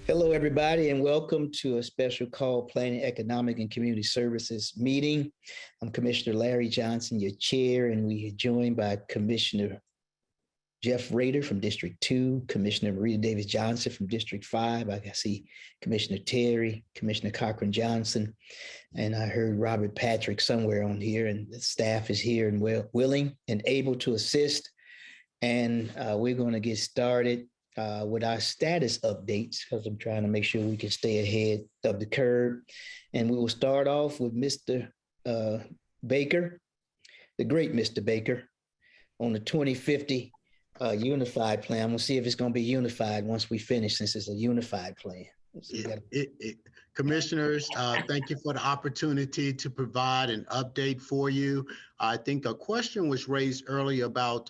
Hello, everybody, and welcome to a special call Planning, Economic, and Community Services meeting. I'm Commissioner Larry Johnson, your chair, and we are joined by Commissioner Jeff Rader from District 2, Commissioner Marita Davis Johnson from District 5. I see Commissioner Terry, Commissioner Cochran Johnson, and I heard Robert Patrick somewhere on here, and the staff is here and willing and able to assist. And we're going to get started with our status updates because I'm trying to make sure we can stay ahead of the curve. And we will start off with Mr. Baker, the great Mr. Baker, on the 2050 unified plan. I'm gonna see if it's gonna be unified once we finish, since it's a unified plan. Commissioners, thank you for the opportunity to provide an update for you. I think a question was raised earlier about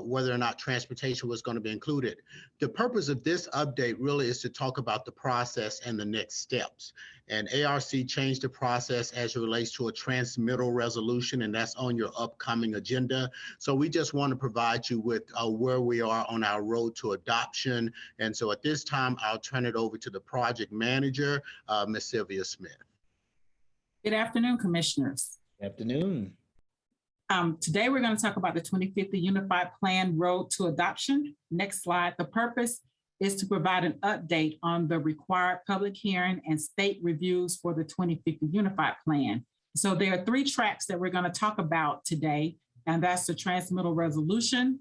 whether or not transportation was going to be included. The purpose of this update really is to talk about the process and the next steps. And ARC changed the process as it relates to a transmittal resolution, and that's on your upcoming agenda. So we just want to provide you with where we are on our road to adoption. And so at this time, I'll turn it over to the project manager, Ms. Sylvia Smith. Good afternoon, commissioners. Good afternoon. Today, we're going to talk about the 2050 Unified Plan Road to Adoption. Next slide. The purpose is to provide an update on the required public hearing and state reviews for the 2050 Unified Plan. So there are three tracks that we're going to talk about today, and that's the transmittal resolution.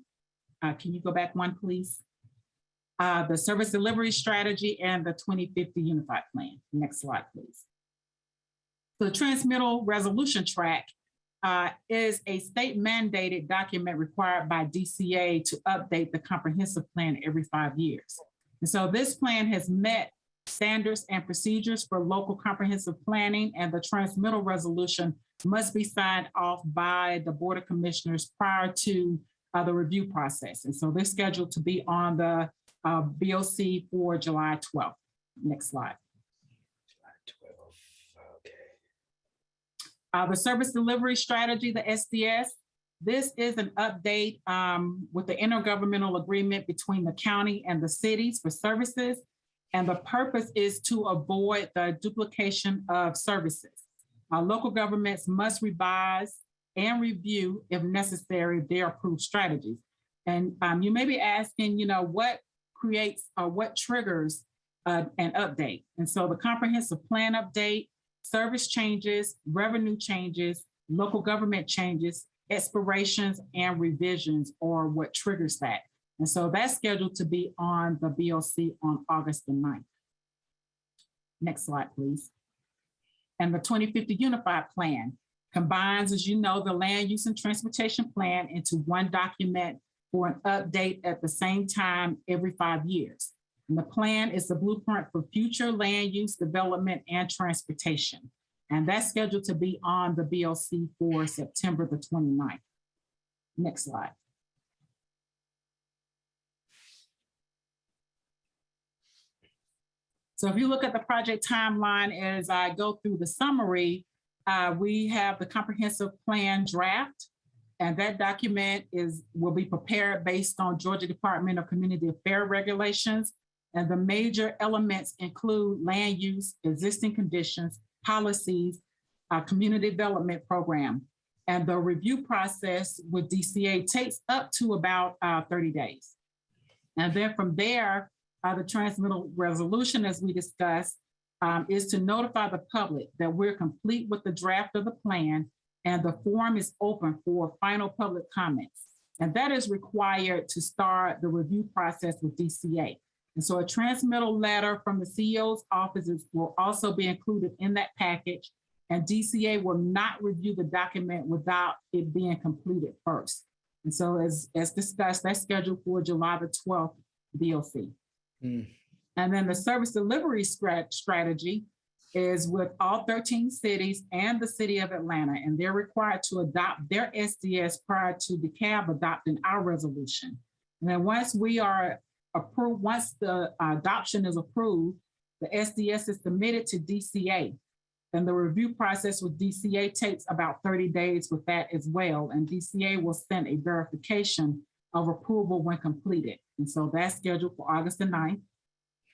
Can you go back one, please? The service delivery strategy and the 2050 Unified Plan. Next slide, please. So the transmittal resolution track is a state mandated document required by DCA to update the comprehensive plan every 5 years. And so this plan has met standards and procedures for local comprehensive planning, and the transmittal resolution must be signed off by the Board of Commissioners prior to the review process. And so they're scheduled to be on the BOC for July 12th. Next slide. The service delivery strategy, the SDS, this is an update with the intergovernmental agreement between the county and the cities for services. And the purpose is to avoid the duplication of services. Local governments must revise and review, if necessary, their approved strategies. And you may be asking, what creates or what triggers an update? And so the comprehensive plan update, service changes, revenue changes, local government changes, expirations, and revisions are what triggers that. And so that's scheduled to be on the BOC on August the 9th. Next slide, please. And the 2050 Unified Plan combines, as you know, the land use and transportation plan into one document for an update at the same time every 5 years. And the plan is the blueprint for future land use, development, and transportation. And that's scheduled to be on the BOC for September the 29th. Next slide. So if you look at the project timeline, as I go through the summary, we have the comprehensive plan draft, and that document will be prepared based on Georgia Department of Community Affairs regulations. And the major elements include land use, existing conditions, policies, community development program. And the review process with DCA takes up to about 30 days. And then from there, the transmittal resolution, as we discussed, is to notify the public that we're complete with the draft of the plan, and the forum is open for final public comments. And that is required to start the review process with DCA. And so a transmittal letter from the CEO's offices will also be included in that package, and DCA will not review the document without it being completed first. And so as discussed, that's scheduled for July the 12th BOC. And then the service delivery strategy is with all 13 cities and the city of Atlanta, and they're required to adopt their SDS prior to DeKalb adopting our resolution. And then once we are approved, once the adoption is approved, the SDS is submitted to DCA. And the review process with DCA takes about 30 days with that as well. And DCA will send a verification of approval when completed. And so that's scheduled for August the 9th.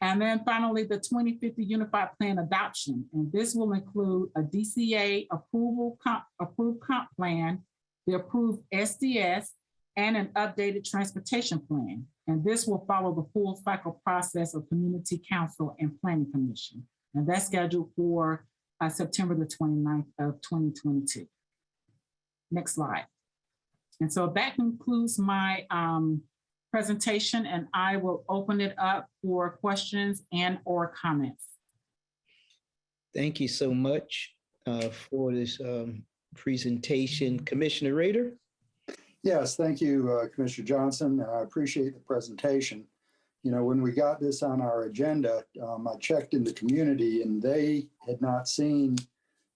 And then finally, the 2050 Unified Plan adoption. And this will include a DCA approved comp plan, the approved SDS, and an updated transportation plan. And this will follow the full cycle process of Community Council and Planning Commission. And that's scheduled for September the 29th of 2022. Next slide. And so that concludes my presentation, and I will open it up for questions and or comments. Thank you so much for this presentation. Commissioner Rader? Yes, thank you, Commissioner Johnson. I appreciate the presentation. You know, when we got this on our agenda, I checked in the community and they had not seen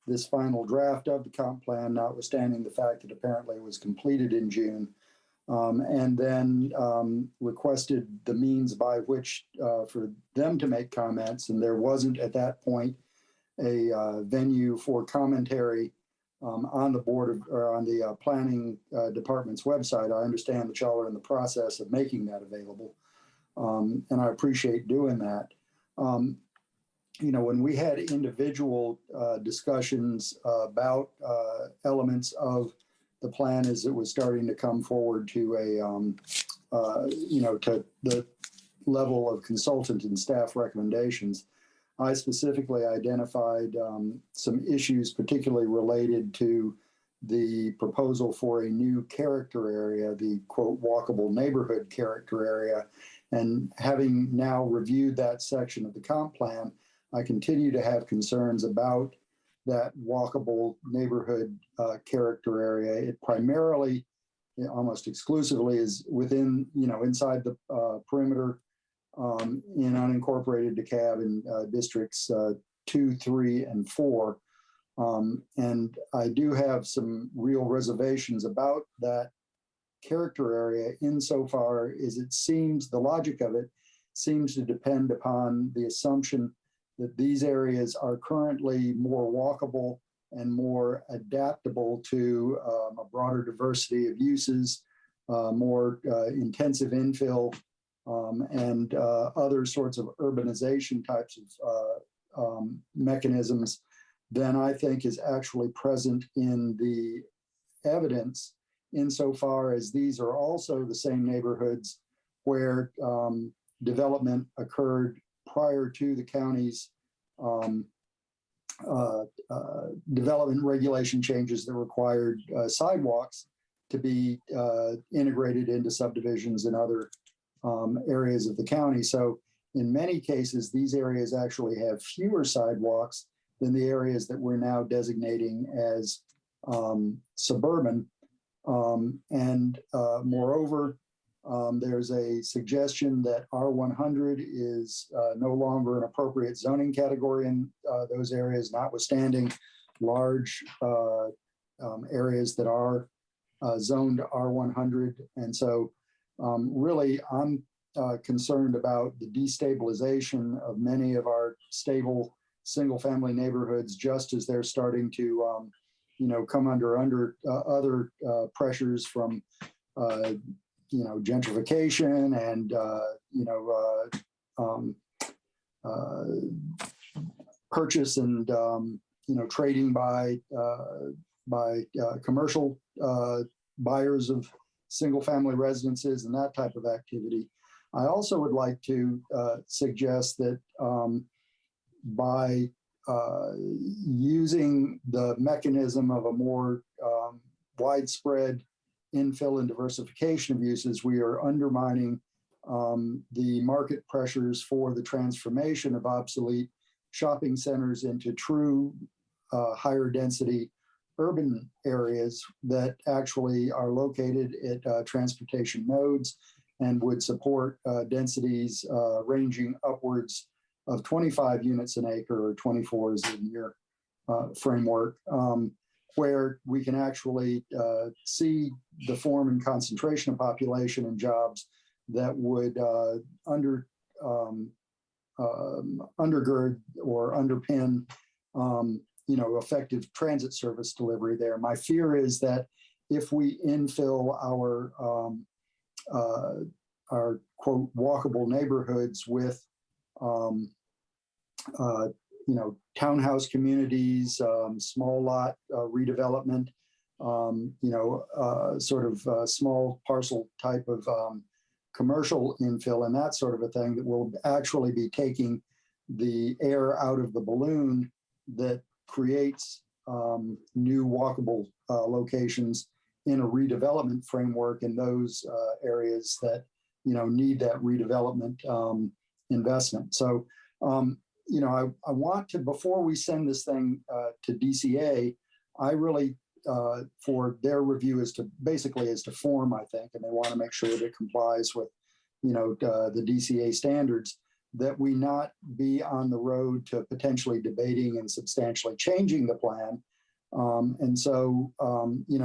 this final draft of the comp plan, notwithstanding the fact that apparently it was completed in June. And then requested the means by which for them to make comments. And there wasn't at that point a venue for commentary on the board of, or on the planning department's website. I understand that y'all are in the process of making that available. And I appreciate doing that. You know, when we had individual discussions about elements of the plan as it was starting to come forward to a, you know, to the level of consultant and staff recommendations, I specifically identified some issues particularly related to the proposal for a new character area, the quote, walkable neighborhood character area. And having now reviewed that section of the comp plan, I continue to have concerns about that walkable neighborhood character area. It primarily, almost exclusively, is within, you know, inside the perimeter in unincorporated DeKalb in districts 2, 3, and 4. And I do have some real reservations about that character area insofar as it seems, the logic of it seems to depend upon the assumption that these areas are currently more walkable and more adaptable to a broader diversity of uses, more intensive infill, and other sorts of urbanization types of mechanisms than I think is actually present in the evidence, insofar as these are also the same neighborhoods where development occurred prior to the county's development regulation changes that required sidewalks to be integrated into subdivisions and other areas of the county. So in many cases, these areas actually have fewer sidewalks than the areas that we're now designating as suburban. And moreover, there's a suggestion that R100 is no longer an appropriate zoning category in those areas, notwithstanding large areas that are zoned R100. And so really, I'm concerned about the destabilization of many of our stable single-family neighborhoods, just as they're starting to, you know, come under other pressures from, you know, gentrification and, you know, purchase and, you know, trading by commercial buyers of single-family residences and that type of activity. I also would like to suggest that by using the mechanism of a more widespread infill and diversification of uses, we are undermining the market pressures for the transformation of obsolete shopping centers into true higher density urban areas that actually are located at transportation nodes and would support densities ranging upwards of 25 units an acre, or 24 is in your framework, where we can actually see the form and concentration of population and jobs that would undergird or underpin you know, effective transit service delivery there. My fear is that if we infill our quote walkable neighborhoods with um, townhouse communities, small lot redevelopment, sort of small parcel type of commercial infill and that sort of a thing that will actually be taking the air out of the balloon that creates new walkable locations in a redevelopment framework in those areas that need that redevelopment investment. So I want to, before we send this thing to DCA, I really for their review is to form, I think, and they want to make sure that it complies with the DCA standards, that we not be on the road to potentially debating and substantially changing the plan.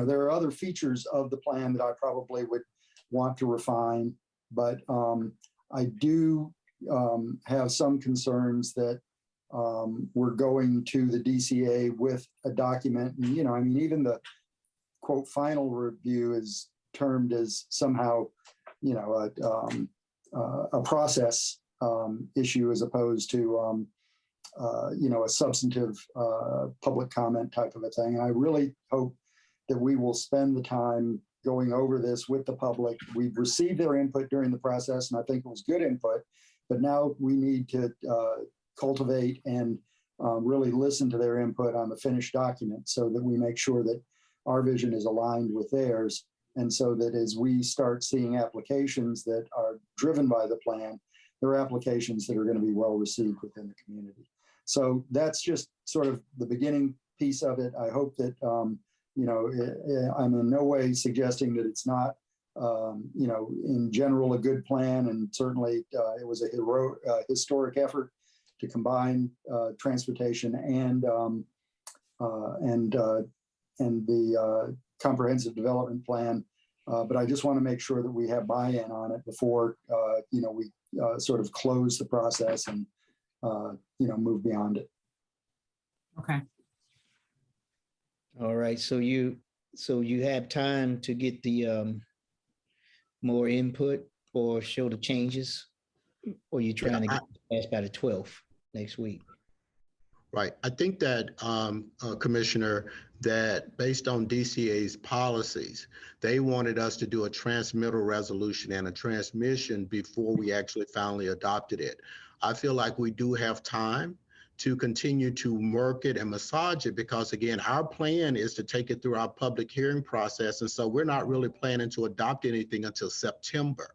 There are other features of the plan that I probably would want to refine, but I do have some concerns that we're going to the DCA with a document. And, even the quote final review is termed as somehow, a process issue as opposed to, a substantive public comment type of a thing. And I really hope that we will spend the time going over this with the public. We've received their input during the process, and I think it was good input, but now we need to cultivate and really listen to their input on the finished document so that we make sure that our vision is aligned with theirs. And so that as we start seeing applications that are driven by the plan, they're applications that are going to be well received within the community. So that's just sort of the beginning piece of it. I hope that, I'm in no way suggesting that it's not, in general, a good plan. And certainly it was a historic effort to combine transportation and the comprehensive development plan. But I just want to make sure that we have buy-in on it before, we sort of close the process and, move beyond it. Okay. All right. So you have time to get the more input or show the changes, or you trying to get passed by the 12th next week? Right. I think that, Commissioner, that based on DCA's policies, they wanted us to do a transmittal resolution and a transmission before we actually finally adopted it. I feel like we do have time to continue to work it and massage it because, again, our plan is to take it through our public hearing process. And so we're not really planning to adopt anything until September.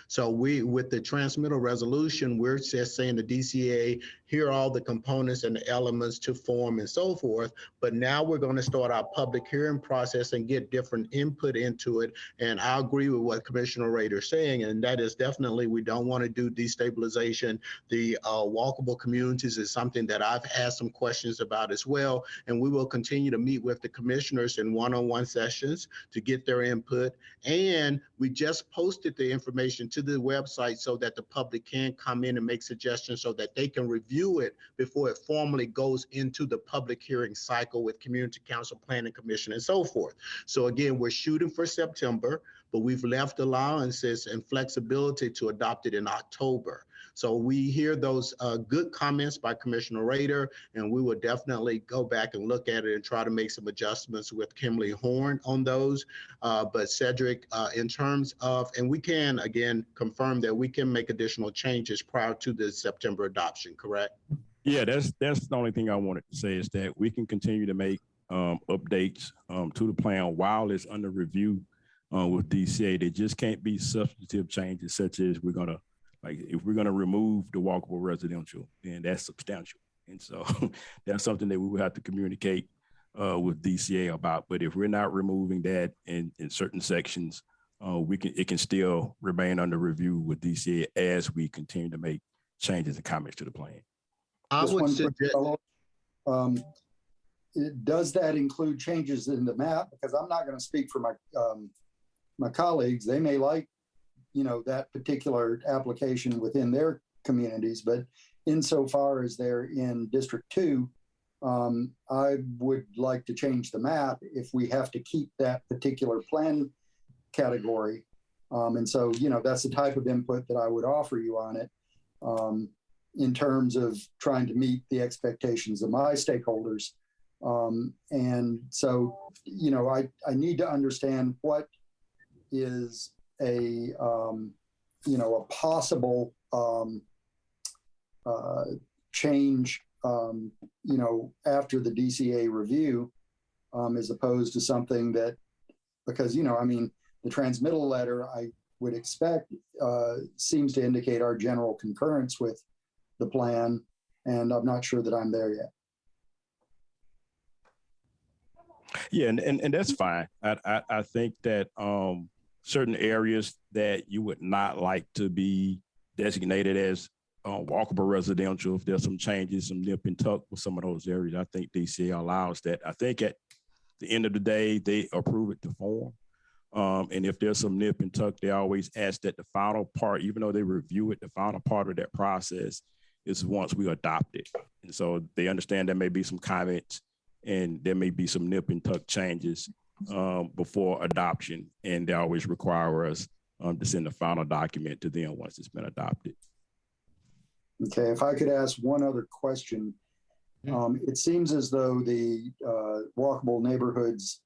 So with the transmittal resolution, we're just saying the DCA, here are all the components and the elements to form and so forth. But now we're going to start our public hearing process and get different input into it. And I agree with what Commissioner Rader is saying, and that is definitely we don't want to do destabilization. The walkable communities is something that I've asked some questions about as well. And we will continue to meet with the commissioners in one-on-one sessions to get their input. And we just posted the information to the website so that the public can come in and make suggestions so that they can review it before it formally goes into the public hearing cycle with Community Council, Planning Commission, and so forth. So again, we're shooting for September, but we've left allowances and flexibility to adopt it in October. So we hear those good comments by Commissioner Rader, and we will definitely go back and look at it and try to make some adjustments with Kimberly Horn on those. But Cedric, in terms of, and we can, again, confirm that we can make additional changes prior to the September adoption, correct? Yeah, that's the only thing I wanted to say is that we can continue to make updates to the plan while it's under review with DCA. They just can't be substantive changes such as if we're going to remove the walkable residential, then that's substantial. And so that's something that we will have to communicate with DCA about. But if we're not removing that in certain sections, it can still remain under review with DCA as we continue to make changes and comments to the plan. I would suggest, does that include changes in the map? Because I'm not going to speak for my colleagues. They may like, that particular application within their communities, but insofar as they're in District 2, I would like to change the map if we have to keep that particular plan category. And so, that's the type of input that I would offer you on it. in terms of trying to meet the expectations of my stakeholders. And so, you know, I need to understand what is a, you know, a possible change, you know, after the DCA review, as opposed to something that, because, you know, I mean, the transmittal letter, I would expect, seems to indicate our general concurrence with the plan, and I'm not sure that I'm there yet. Yeah, and that's fine. I think that certain areas that you would not like to be designated as walkable residential, if there's some changes, some nip and tuck with some of those areas, I think DCA allows that. I think at the end of the day, they approve it to form. And if there's some nip and tuck, they always ask that the final part, even though they review it, the final part of that process is once we adopt it. And so they understand there may be some comments and there may be some nip and tuck changes before adoption. And they always require us to send the final document to them once it's been adopted. Okay, if I could ask one other question. It seems as though the walkable neighborhoods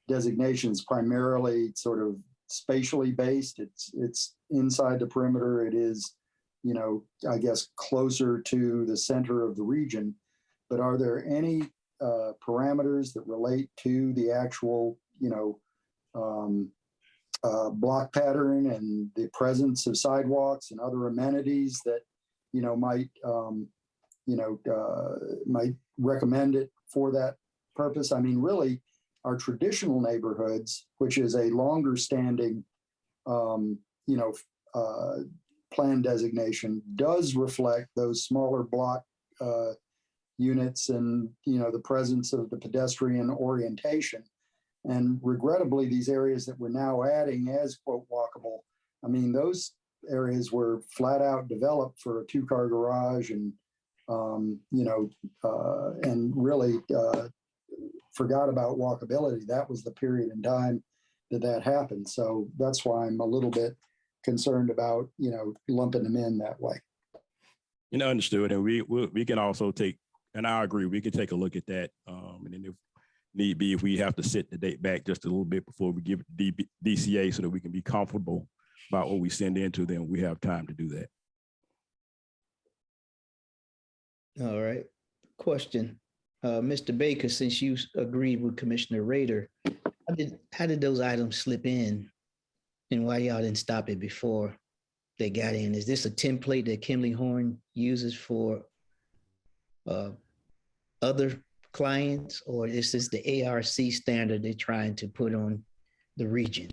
designation is primarily sort of spatially based. It's inside the perimeter. It is, you know, I guess closer to the center of the region. But are there any parameters that relate to the actual, you know, block pattern and the presence of sidewalks and other amenities that, you know, might might recommend it for that purpose? I mean, really, our traditional neighborhoods, which is a longer standing, plan designation, does reflect those smaller block units and, you know, the presence of the pedestrian orientation. And regrettably, these areas that we're now adding as quote walkable, I mean, those areas were flat out developed for a 2-car garage and, and really forgot about walkability. That was the period in time that happened. So that's why I'm a little bit concerned about, you know, lumping them in that way. You know, understood. And we can also take, and I agree, we can take a look at that. And then if need be, if we have to set the date back just a little bit before we give it to DCA so that we can be comfortable about what we send into them, we have time to do that. All right. Question. Mr. Baker, since you agreed with Commissioner Rader, how did those items slip in and why y'all didn't stop it before they got in? Is this a template that Kimley Horn uses for other clients, or is this the ARC standard they're trying to put on the region?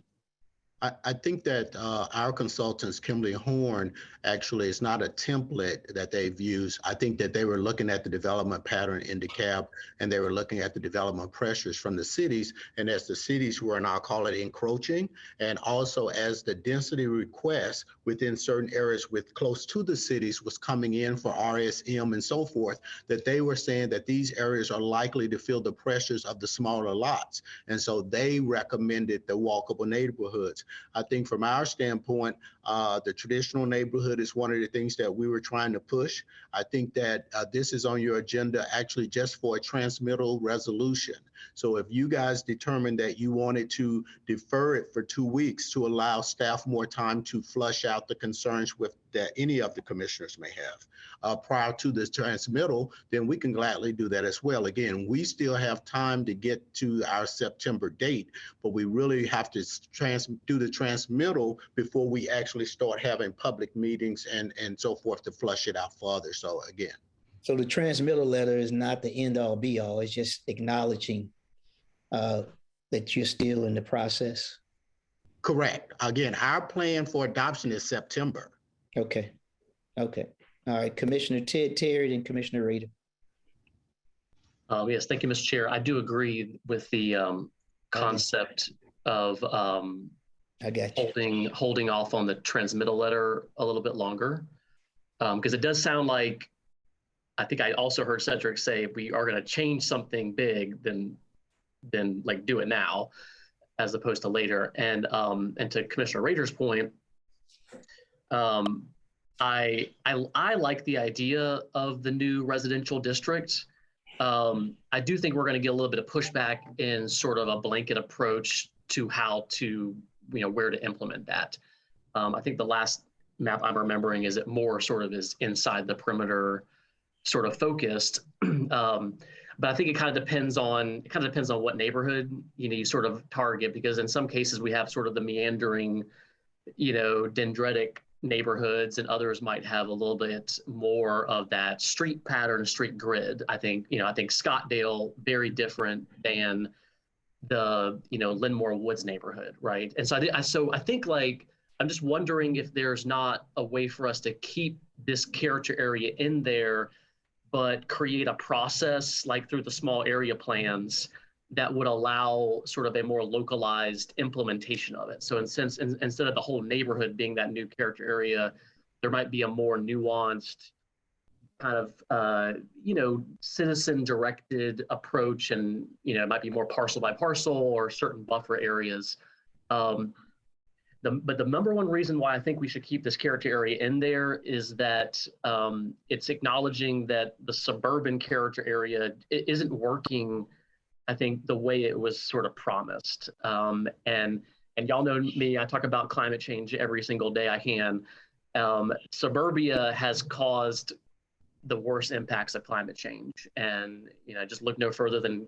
I think that our consultants, Kimley Horn, actually is not a template that they've used. I think that they were looking at the development pattern in DeKalb, and they were looking at the development pressures from the cities. And as the cities were, and I'll call it encroaching, and also as the density requests within certain areas with close to the cities was coming in for RSM and so forth, that they were saying that these areas are likely to feel the pressures of the smaller lots. And so they recommended the walkable neighborhoods. I think from our standpoint, the traditional neighborhood is one of the things that we were trying to push. I think that this is on your agenda actually just for a transmittal resolution. So if you guys determined that you wanted to defer it for 2 weeks to allow staff more time to flush out the concerns with that any of the commissioners may have prior to this transmittal, then we can gladly do that as well. Again, we still have time to get to our September date, but we really have to do the transmittal before we actually start having public meetings and so forth to flush it out for others. So again. So the transmittal letter is not the end all be all. It's just acknowledging that you're still in the process. Correct. Again, our plan for adoption is September. Okay. All right. Commissioner Terry and Commissioner Rader. Yes, thank you, Mr. Chair. I do agree with the concept of I got you. holding off on the transmittal letter a little bit longer, because it does sound like, I think I also heard Cedric say, if we are going to change something big, then like do it now, as opposed to later. And to Commissioner Rader's point, I like the idea of the new residential district. I do think we're going to get a little bit of pushback in sort of a blanket approach to how to, where to implement that. I think the last map I'm remembering is it more sort of is inside the perimeter sort of focused. But I think it kind of depends on what neighborhood, you sort of target, because in some cases we have sort of the meandering, dendritic neighborhoods, and others might have a little bit more of that street pattern, street grid. I think Scottdale, very different than the, Linmore Woods neighborhood, right? And so I think like, I'm just wondering if there's not a way for us to keep this character area in there, but create a process like through the small area plans that would allow sort of a more localized implementation of it. So instead of the whole neighborhood being that new character area, there might be a more nuanced kind of, citizen directed approach, and, it might be more parcel by parcel or certain buffer areas. But the number one reason why I think we should keep this character area in there is that it's acknowledging that the suburban character area isn't working, I think, the way it was sort of promised. And y'all know me, I talk about climate change every single day I can. Suburbia has caused the worst impacts of climate change. And, just look no further than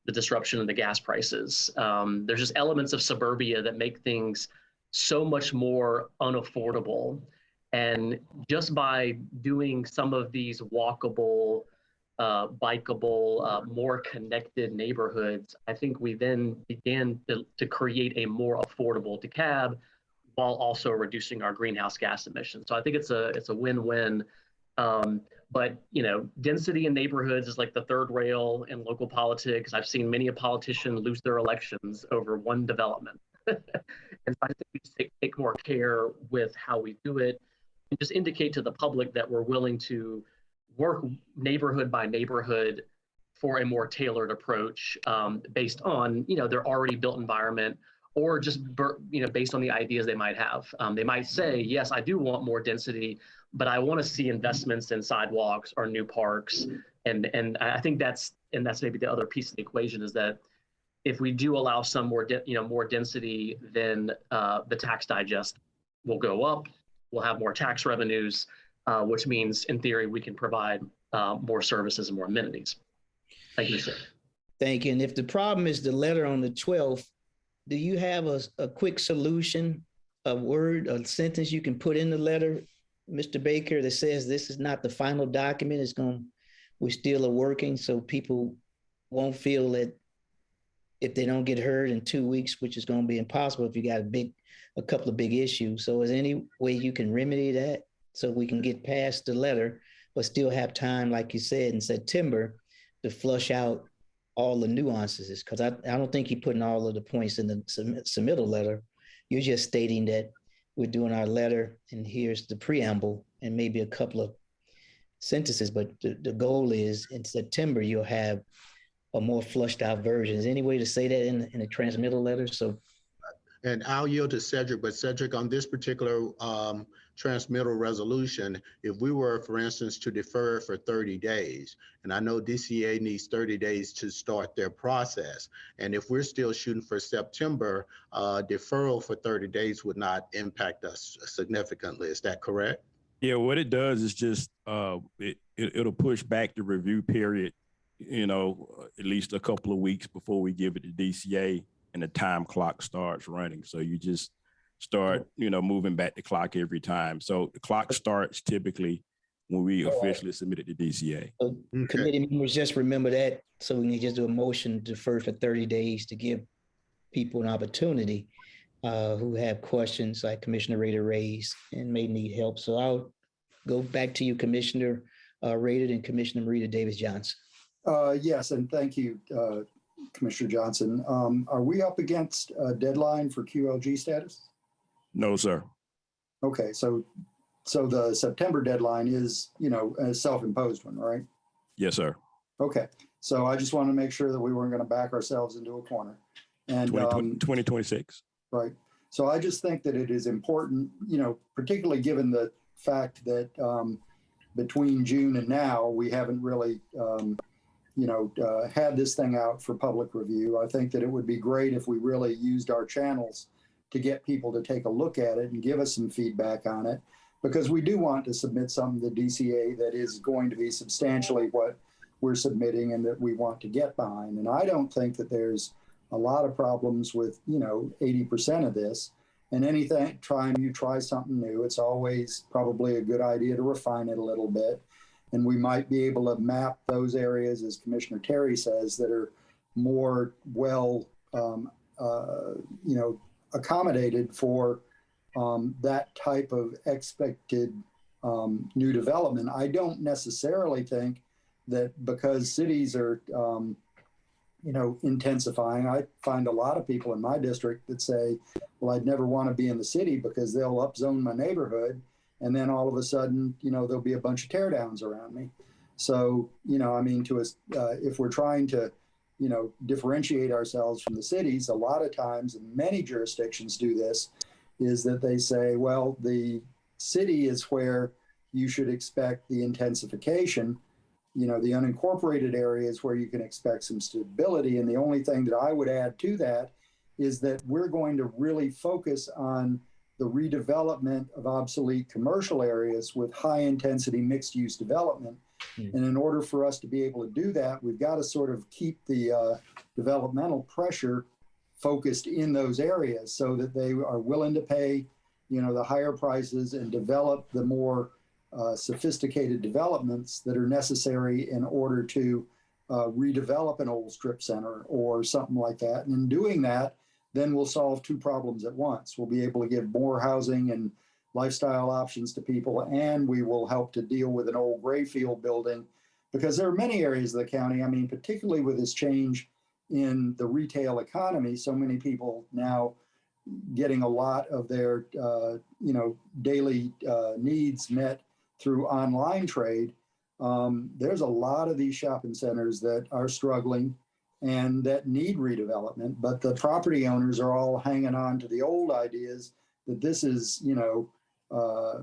the disruption in the gas prices. There's just elements of suburbia that make things so much more unaffordable. And just by doing some of these walkable, bikeable, more connected neighborhoods, I think we then began to create a more affordable DeKalb while also reducing our greenhouse gas emissions. So I think it's a win-win. But density in neighborhoods is like the third rail in local politics. I've seen many a politician lose their elections over one development. And so I think we just take more care with how we do it, and just indicate to the public that we're willing to work neighborhood by neighborhood for a more tailored approach, based on their already built environment, or just based on the ideas they might have. They might say, yes, I do want more density, but I want to see investments in sidewalks or new parks. And I think that's maybe the other piece of the equation, is that if we do allow some more more density, then the tax digest will go up. We'll have more tax revenues, which means in theory we can provide more services and more amenities. Thank you, sir. Thank you. And if the problem is the letter on the 12th, do you have a quick solution, a word, a sentence you can put in the letter, Mr. Baker, that says this is not the final document? We still are working, so people won't feel that if they don't get heard in 2 weeks, which is going to be impossible if you got a couple of big issues. So is there any way you can remedy that so we can get past the letter, but still have time, like you said, in September to flush out all the nuances? Because I don't think you're putting all of the points in the submittal letter. You're just stating that we're doing our letter and here's the preamble and maybe a couple of sentences. But the goal is in September, you'll have a more flushed out version. Is there any way to say that in a transmittal letter? So, and I'll yield to Cedric, but Cedric, on this particular transmittal resolution, if we were, for instance, to defer for 30 days, and I know DCA needs 30 days to start their process, and if we're still shooting for September, deferral for 30 days would not impact us significantly. Is that correct? Yeah, what it does is just it'll push back the review period, at least a couple of weeks before we give it to DCA and the time clock starts running. So you just start, moving back the clock every time. So the clock starts typically when we officially submit it to DCA. So committee members, just remember that, so we can just do a motion to defer for 30 days to give people an opportunity who have questions like Commissioner Rader raised and may need help. So I'll go back to you, Commissioner Rader and Commissioner Marita Davis-Johnson. Yes, and thank you, Commissioner Johnson. Are we up against a deadline for QLG status? No, sir. Okay, so the September deadline is, a self-imposed one, right? Yes, sir. Okay, so I just want to make sure that we weren't going to back ourselves into a corner. And 2026. Right. So I just think that it is important, particularly given the fact that between June and now, we haven't really, had this thing out for public review. I think that it would be great if we really used our channels to get people to take a look at it and give us some feedback on it, because we do want to submit something to DCA that is going to be substantially what we're submitting and that we want to get behind. And I don't think that there's a lot of problems with, 80% of this. And anything, time you try something new, it's always probably a good idea to refine it a little bit. And we might be able to map those areas, as Commissioner Terry says, that are more well, accommodated for that type of expected new development. I don't necessarily think that because cities are, intensifying. I find a lot of people in my district that say, well, I'd never want to be in the city because they'll upzone my neighborhood. And then all of a sudden, there'll be a bunch of tear downs around me. So, if we're trying to, differentiate ourselves from the cities, a lot of times, and many jurisdictions do this, is that they say, well, the city is where you should expect the intensification. The unincorporated areas where you can expect some stability. And the only thing that I would add to that is that we're going to really focus on the redevelopment of obsolete commercial areas with high intensity mixed use development. And in order for us to be able to do that, we've got to sort of keep the developmental pressure focused in those areas so that they are willing to pay, the higher prices and develop the more sophisticated developments that are necessary in order to redevelop an old strip center or something like that. And in doing that, then we'll solve two problems at once. We'll be able to give more housing and lifestyle options to people, and we will help to deal with an old gray field building, because there are many areas of the county, particularly with this change in the retail economy, so many people now getting a lot of their, daily needs met through online trade. There's a lot of these shopping centers that are struggling and that need redevelopment, but the property owners are all hanging on to the old ideas that this is,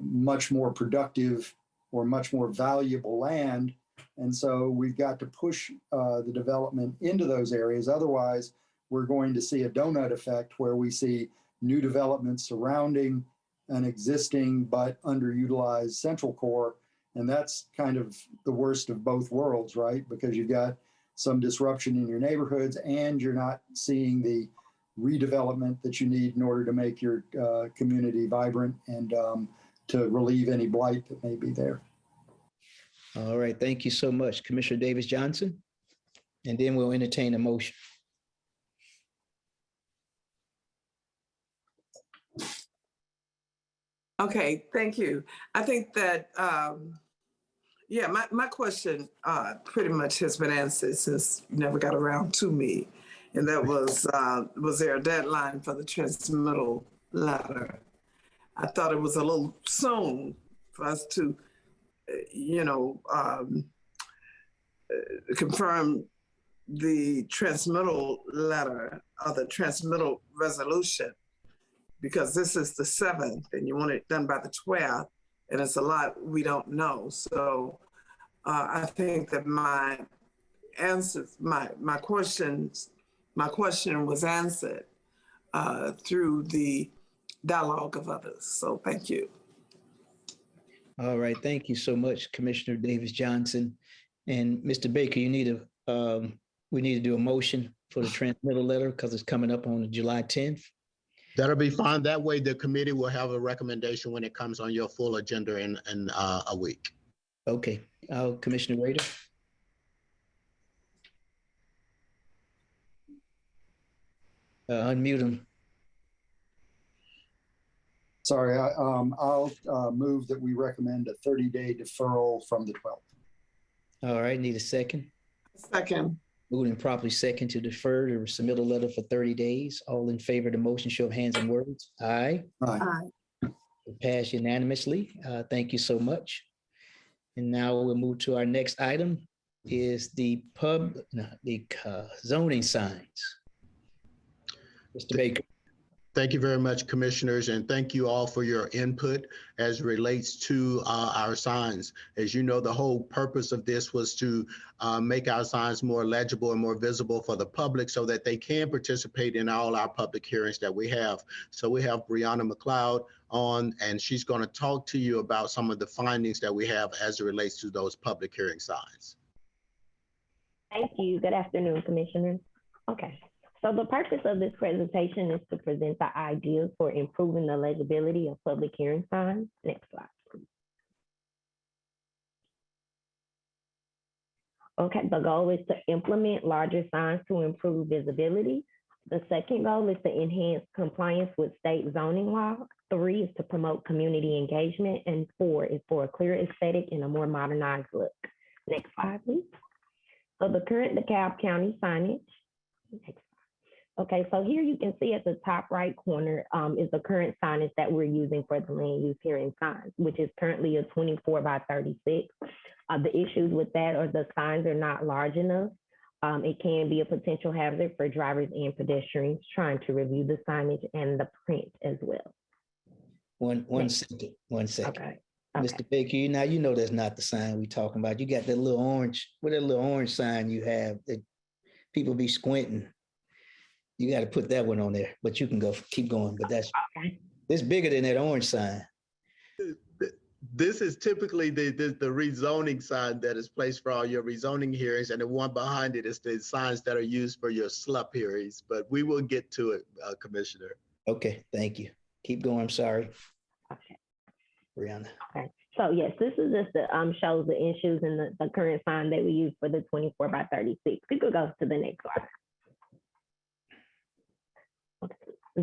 much more productive or much more valuable land. And so we've got to push the development into those areas. Otherwise, we're going to see a donut effect where we see new development surrounding an existing but underutilized central core. And that's kind of the worst of both worlds, right? Because you've got some disruption in your neighborhoods and you're not seeing the redevelopment that you need in order to make your community vibrant and to relieve any blight that may be there. All right, thank you so much, Commissioner Davis Johnson. And then we'll entertain a motion. Okay, thank you. I think that, my question pretty much has been answered since you never got around to me. And that was there a deadline for the transmittal letter? I thought it was a little soon for us to, confirm the transmittal letter or the transmittal resolution, because this is the 7th and you want it done by the 12th, and it's a lot we don't know. So I think that my question was answered through the dialogue of others. So thank you. All right, thank you so much, Commissioner Davis Johnson. And Mr. Baker, we need to do a motion for the transmittal letter because it's coming up on July 10th. That'll be fine. That way the committee will have a recommendation when it comes on your full agenda in a week. Okay, Commissioner Rader. Unmute him. Sorry, I'll move that we recommend a 30-day deferral from the 12th. All right, need a second. Second. Moved and properly second to defer the submittal letter for 30 days. All in favor of the motion, show of hands and words. Aye. Aye. Passed unanimously. Thank you so much. And now we'll move to our next item is the zoning signs. Mr. Baker. Thank you very much, commissioners, and thank you all for your input as relates to our signs. As you know, the whole purpose of this was to make our signs more legible and more visible for the public so that they can participate in all our public hearings that we have. So we have Brianna McLeod on, and she's going to talk to you about some of the findings that we have as it relates to those public hearing signs. Thank you. Good afternoon, Commissioners. Okay. So the purpose of this presentation is to present the ideas for improving the legibility of public hearing signs. Next slide, please. Okay, the goal is to implement larger signs to improve visibility. The second goal is to enhance compliance with state zoning law. 3 is to promote community engagement, and 4 is for a clear aesthetic and a more modernized look. Next slide, please. So the current DeKalb County signage. Next. Okay, so here you can see at the top right corner is the current signage that we're using for the land use hearing signs, which is currently a 24 by 36. The issues with that are the signs are not large enough. It can be a potential hazard for drivers and pedestrians trying to review the signage and the print as well. One second. Okay. Mr. Baker, you know that's not the sign we talking about. You got that little orange, what that little orange sign you have that people be squinting. You got to put that one on there, but you can keep going. But it's bigger than that orange sign. This is typically the rezoning sign that is placed for all your rezoning hearings, and the one behind it is the signs that are used for your SLUP hearings. But we will get to it, Commissioner. Okay, thank you. Keep going. I'm sorry. Okay. Brianna. Okay. So yes, this is just the shows the issues in the current sign that we use for the 24 by 36. We could go to the next slide.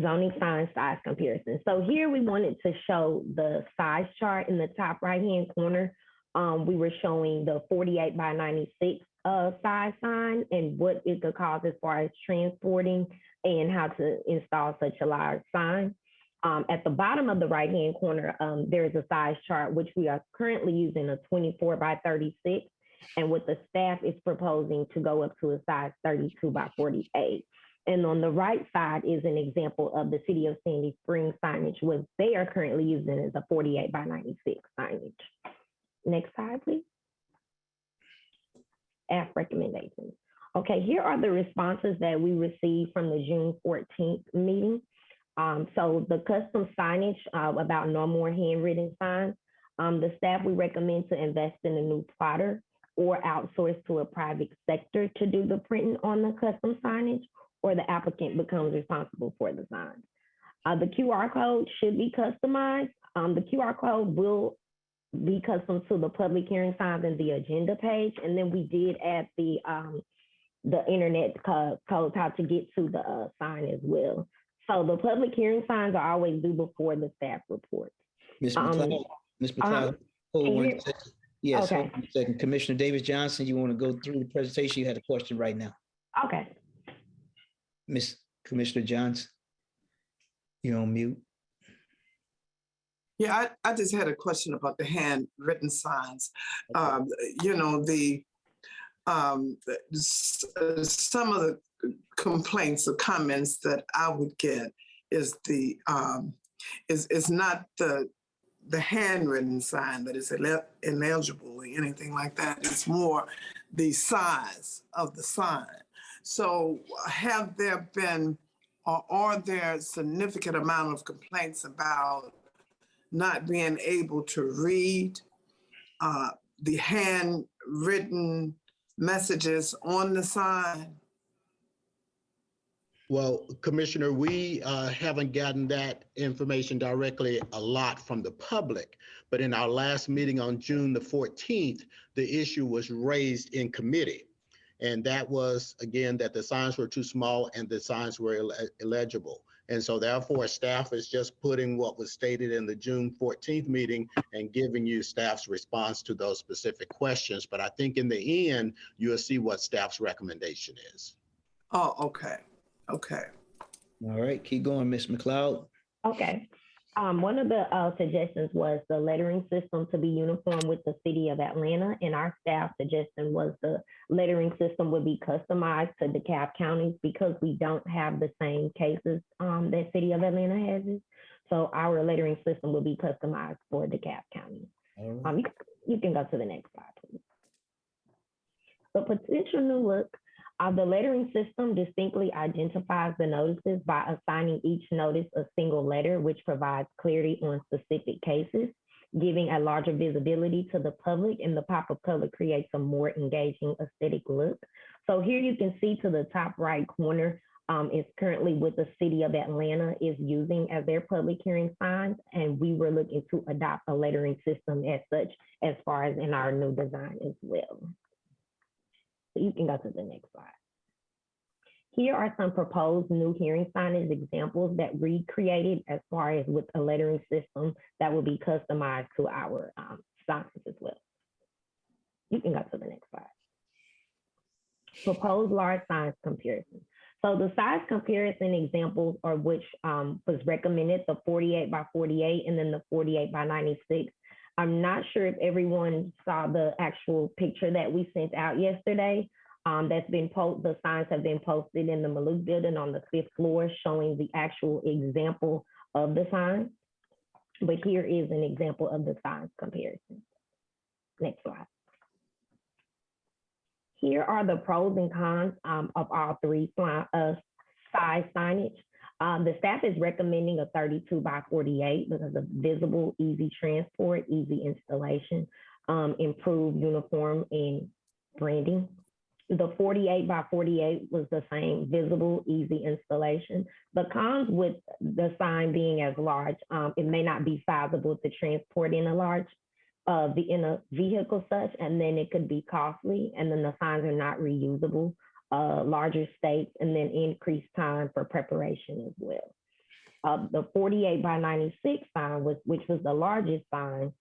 Zoning sign size comparison. So here we wanted to show the size chart in the top right-hand corner. We were showing the 48 by 96 size sign and what it could cause as far as transporting and how to install such a large sign. At the bottom of the right-hand corner, there's a size chart, which we are currently using a 24 by 36, and what the staff is proposing to go up to a size 32 by 48. And on the right side is an example of the City of Sandy Springs signage, what they are currently using as a 48 by 96 signage. Next slide, please. Staff recommendations. Okay, here are the responses that we received from the June 14th meeting. So the custom signage about no more handwritten signs. The staff, we recommend to invest in a new plotter or outsource to a private sector to do the printing on the custom signage, or the applicant becomes responsible for the sign. The QR code should be customized. The QR code will be custom to the public hearing signs and the agenda page. And then we did add the internet code how to get to the sign as well. So the public hearing signs are always due before the staff report. Ms. McLeod, hold one second. Yes, okay. Hold 1 second. Commissioner Davis Johnson, you want to go through the presentation? You had a question right now. Okay. Miss Commissioner Johnson, you're on mute. Yeah, I just had a question about the handwritten signs. Okay. You know, some of the complaints or comments that I would get is is not the handwritten sign that is ineligible or anything like that. It's more the size of the sign. So have there been, or are there significant amount of complaints about not being able to read the handwritten messages on the sign? Well, Commissioner, we haven't gotten that information directly a lot from the public, but in our last meeting on June the 14th, the issue was raised in committee. And that was, again, that the signs were too small and the signs were illegible. And so therefore, staff is just putting what was stated in the June 14th meeting and giving you staff's response to those specific questions. But I think in the end, you'll see what staff's recommendation is. Oh, okay. Okay. All right, keep going, Ms. McLeod. Okay. One of the suggestions was the lettering system to be uniform with the city of Atlanta, and our staff suggestion was the lettering system would be customized to DeKalb counties because we don't have the same cases that city of Atlanta has. So our lettering system will be customized for DeKalb County. You can go to the next slide, please. The potential new look. The lettering system distinctly identifies the notices by assigning each notice a single letter, which provides clarity on specific cases, giving a larger visibility to the public, and the pop of color creates a more engaging aesthetic look. So here you can see to the top right corner is currently what the city of Atlanta is using as their public hearing signs, and we were looking to adopt a lettering system as such as far as in our new design as well. So you can go to the next slide. Here are some proposed new hearing signage examples that we created as far as with a lettering system that will be customized to our signs as well. You can go to the next slide. Proposed large size comparison. So the size comparison examples are which was recommended, the 48 by 48 and then the 48 by 96. I'm not sure if everyone saw the actual picture that we sent out yesterday. That's been the signs have been posted in the Maluk building on the 5th floor showing the actual example of the sign. But here is an example of the size comparison. Next slide. Here are the pros and cons of all three size signage. The staff is recommending a 32 by 48 because of visible, easy transport, easy installation, improved uniform and branding. The 48 by 48 was the same, visible, easy installation. The cons with the sign being as large, it may not be feasible to transport in a vehicle such, and then it could be costly, and then the signs are not reusable. Larger stakes, and then increased time for preparation as well. The 48 by 96 sign, which was the largest sign,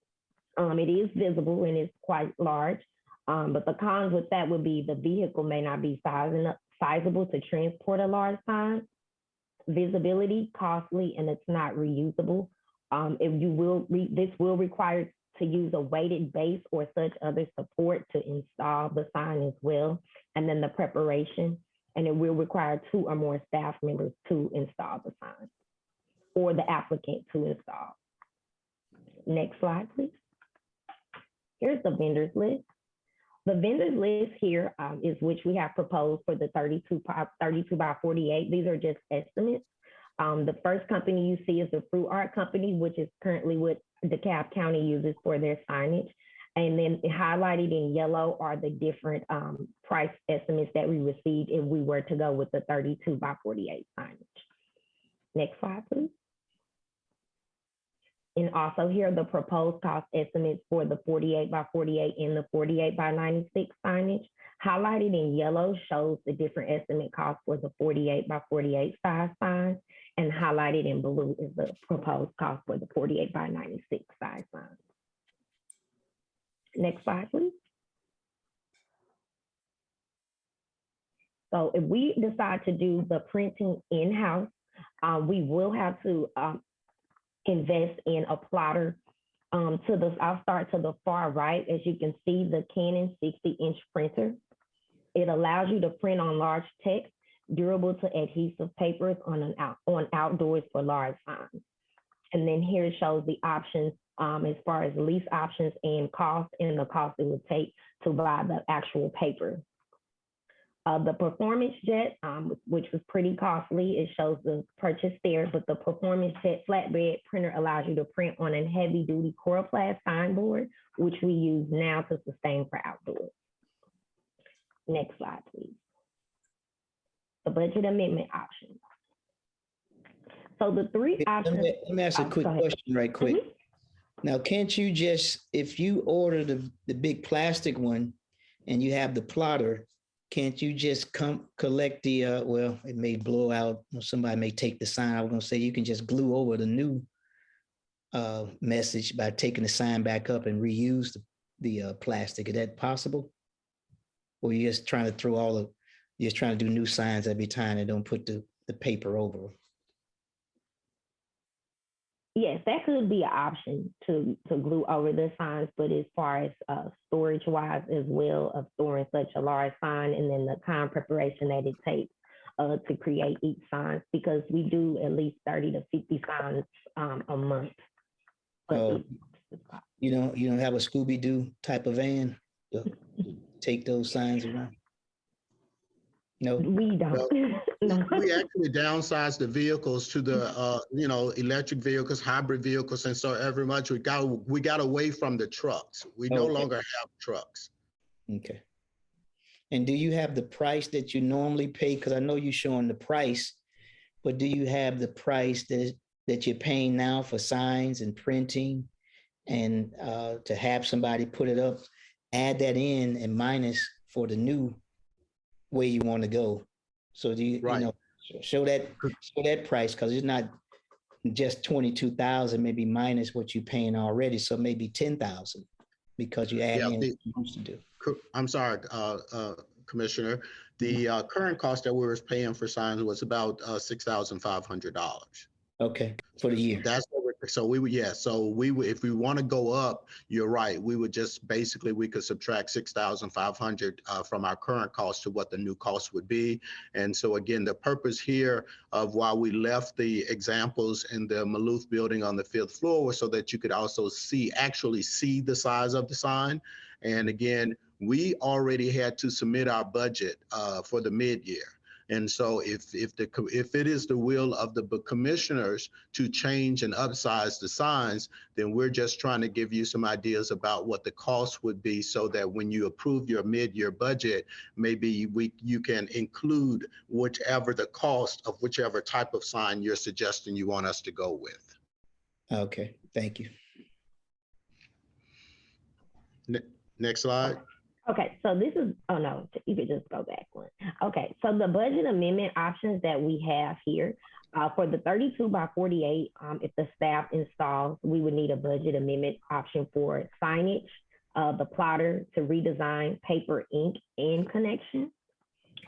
it is visible and it's quite large, but the cons with that would be the vehicle may not be sizable to transport a large sign, visibility, costly, and it's not reusable. This will require to use a weighted base or such other support to install the sign as well. And then the preparation, and it will require 2 or more staff members to install the sign or the applicant to install. Next slide, please. Here's the vendors list. The vendors list here is which we have proposed for the 32 by 48. These are just estimates. The first company you see is the Fruit Art Company, which is currently what DeKalb County uses for their signage. And then highlighted in yellow are the different price estimates that we received if we were to go with the 32 by 48 signage. Next slide, please. And also here are the proposed cost estimates for the 48 by 48 and the 48 by 96 signage. Highlighted in yellow shows the different estimate costs for the 48 by 48 size signs, and highlighted in blue is the proposed cost for the 48 by 96 size signs. Next slide, please. So if we decide to do the printing in-house, we will have to invest in a plotter. I'll start to the far right. As you can see, the Canon 60-inch printer. It allows you to print on large text, durable to adhesive papers on outdoors for large signs. And then here it shows the options as far as lease options and cost, and the cost it would take to buy the actual paper. The Performance Jet, which was pretty costly, it shows the purchase there, but the Performance Jet flatbed printer allows you to print on a heavy-duty coroplast signboard, which we use now to sustain for outdoors. Next slide, please. The budget amendment options. So the three options. Let me ask a quick question right quick. Mm-hmm. Now, can't you just, if you order the big plastic one and you have the plotter, can't you just come collect the, well, it may blow out, or somebody may take the sign. I was gonna say you can just glue over the new message by taking the sign back up and reuse the plastic. Is that possible? Or you're just trying to throw you're just trying to do new signs every time and don't put the paper over? Yes, that could be an option to glue over the signs, but as far as storage wise as well of storing such a large sign and then the kind of preparation that it takes to create each sign, because we do at least 30 to 50 signs a month. Oh, you don't have a Scooby-Doo type of van to take those signs around? No. We don't. Well, No. we actually downsized the vehicles to the, electric vehicles, hybrid vehicles, and so every much we got away from the trucks. We no Okay. longer have trucks. Okay. And do you have the price that you normally pay? Because I know you're showing the price, but do you have the price that you're paying now for signs and printing and to have somebody put it up, add that in and minus for the new way you want to go? So do you, Right. show that price, because it's not just 22,000, maybe minus what you're paying already. So maybe 10,000 because you add in what you used to do. I'm sorry, Commissioner. The current cost that we were paying for signs was about $6,500. Okay, for the year. That's what if we want to go up, you're right. We would just basically we could subtract 6,500 from our current cost to what the new cost would be. And so again, the purpose here of why we left the examples in the Maloof building on the 5th floor was so that you could also actually see the size of the sign. And again, we already had to submit our budget for the mid-year. And so if it is the will of the commissioners to change and upsize the signs, then we're just trying to give you some ideas about what the cost would be so that when you approve your mid-year budget, maybe you can include whichever the cost of whichever type of sign you're suggesting you want us to go with. Okay, thank you. Next slide. Okay, so this is, oh no, you could just go back one. Okay, so the budget amendment options that we have here, for the 32 by 48, if the staff installs, we would need a budget amendment option for signage, the plotter to redesign paper, ink, and connection.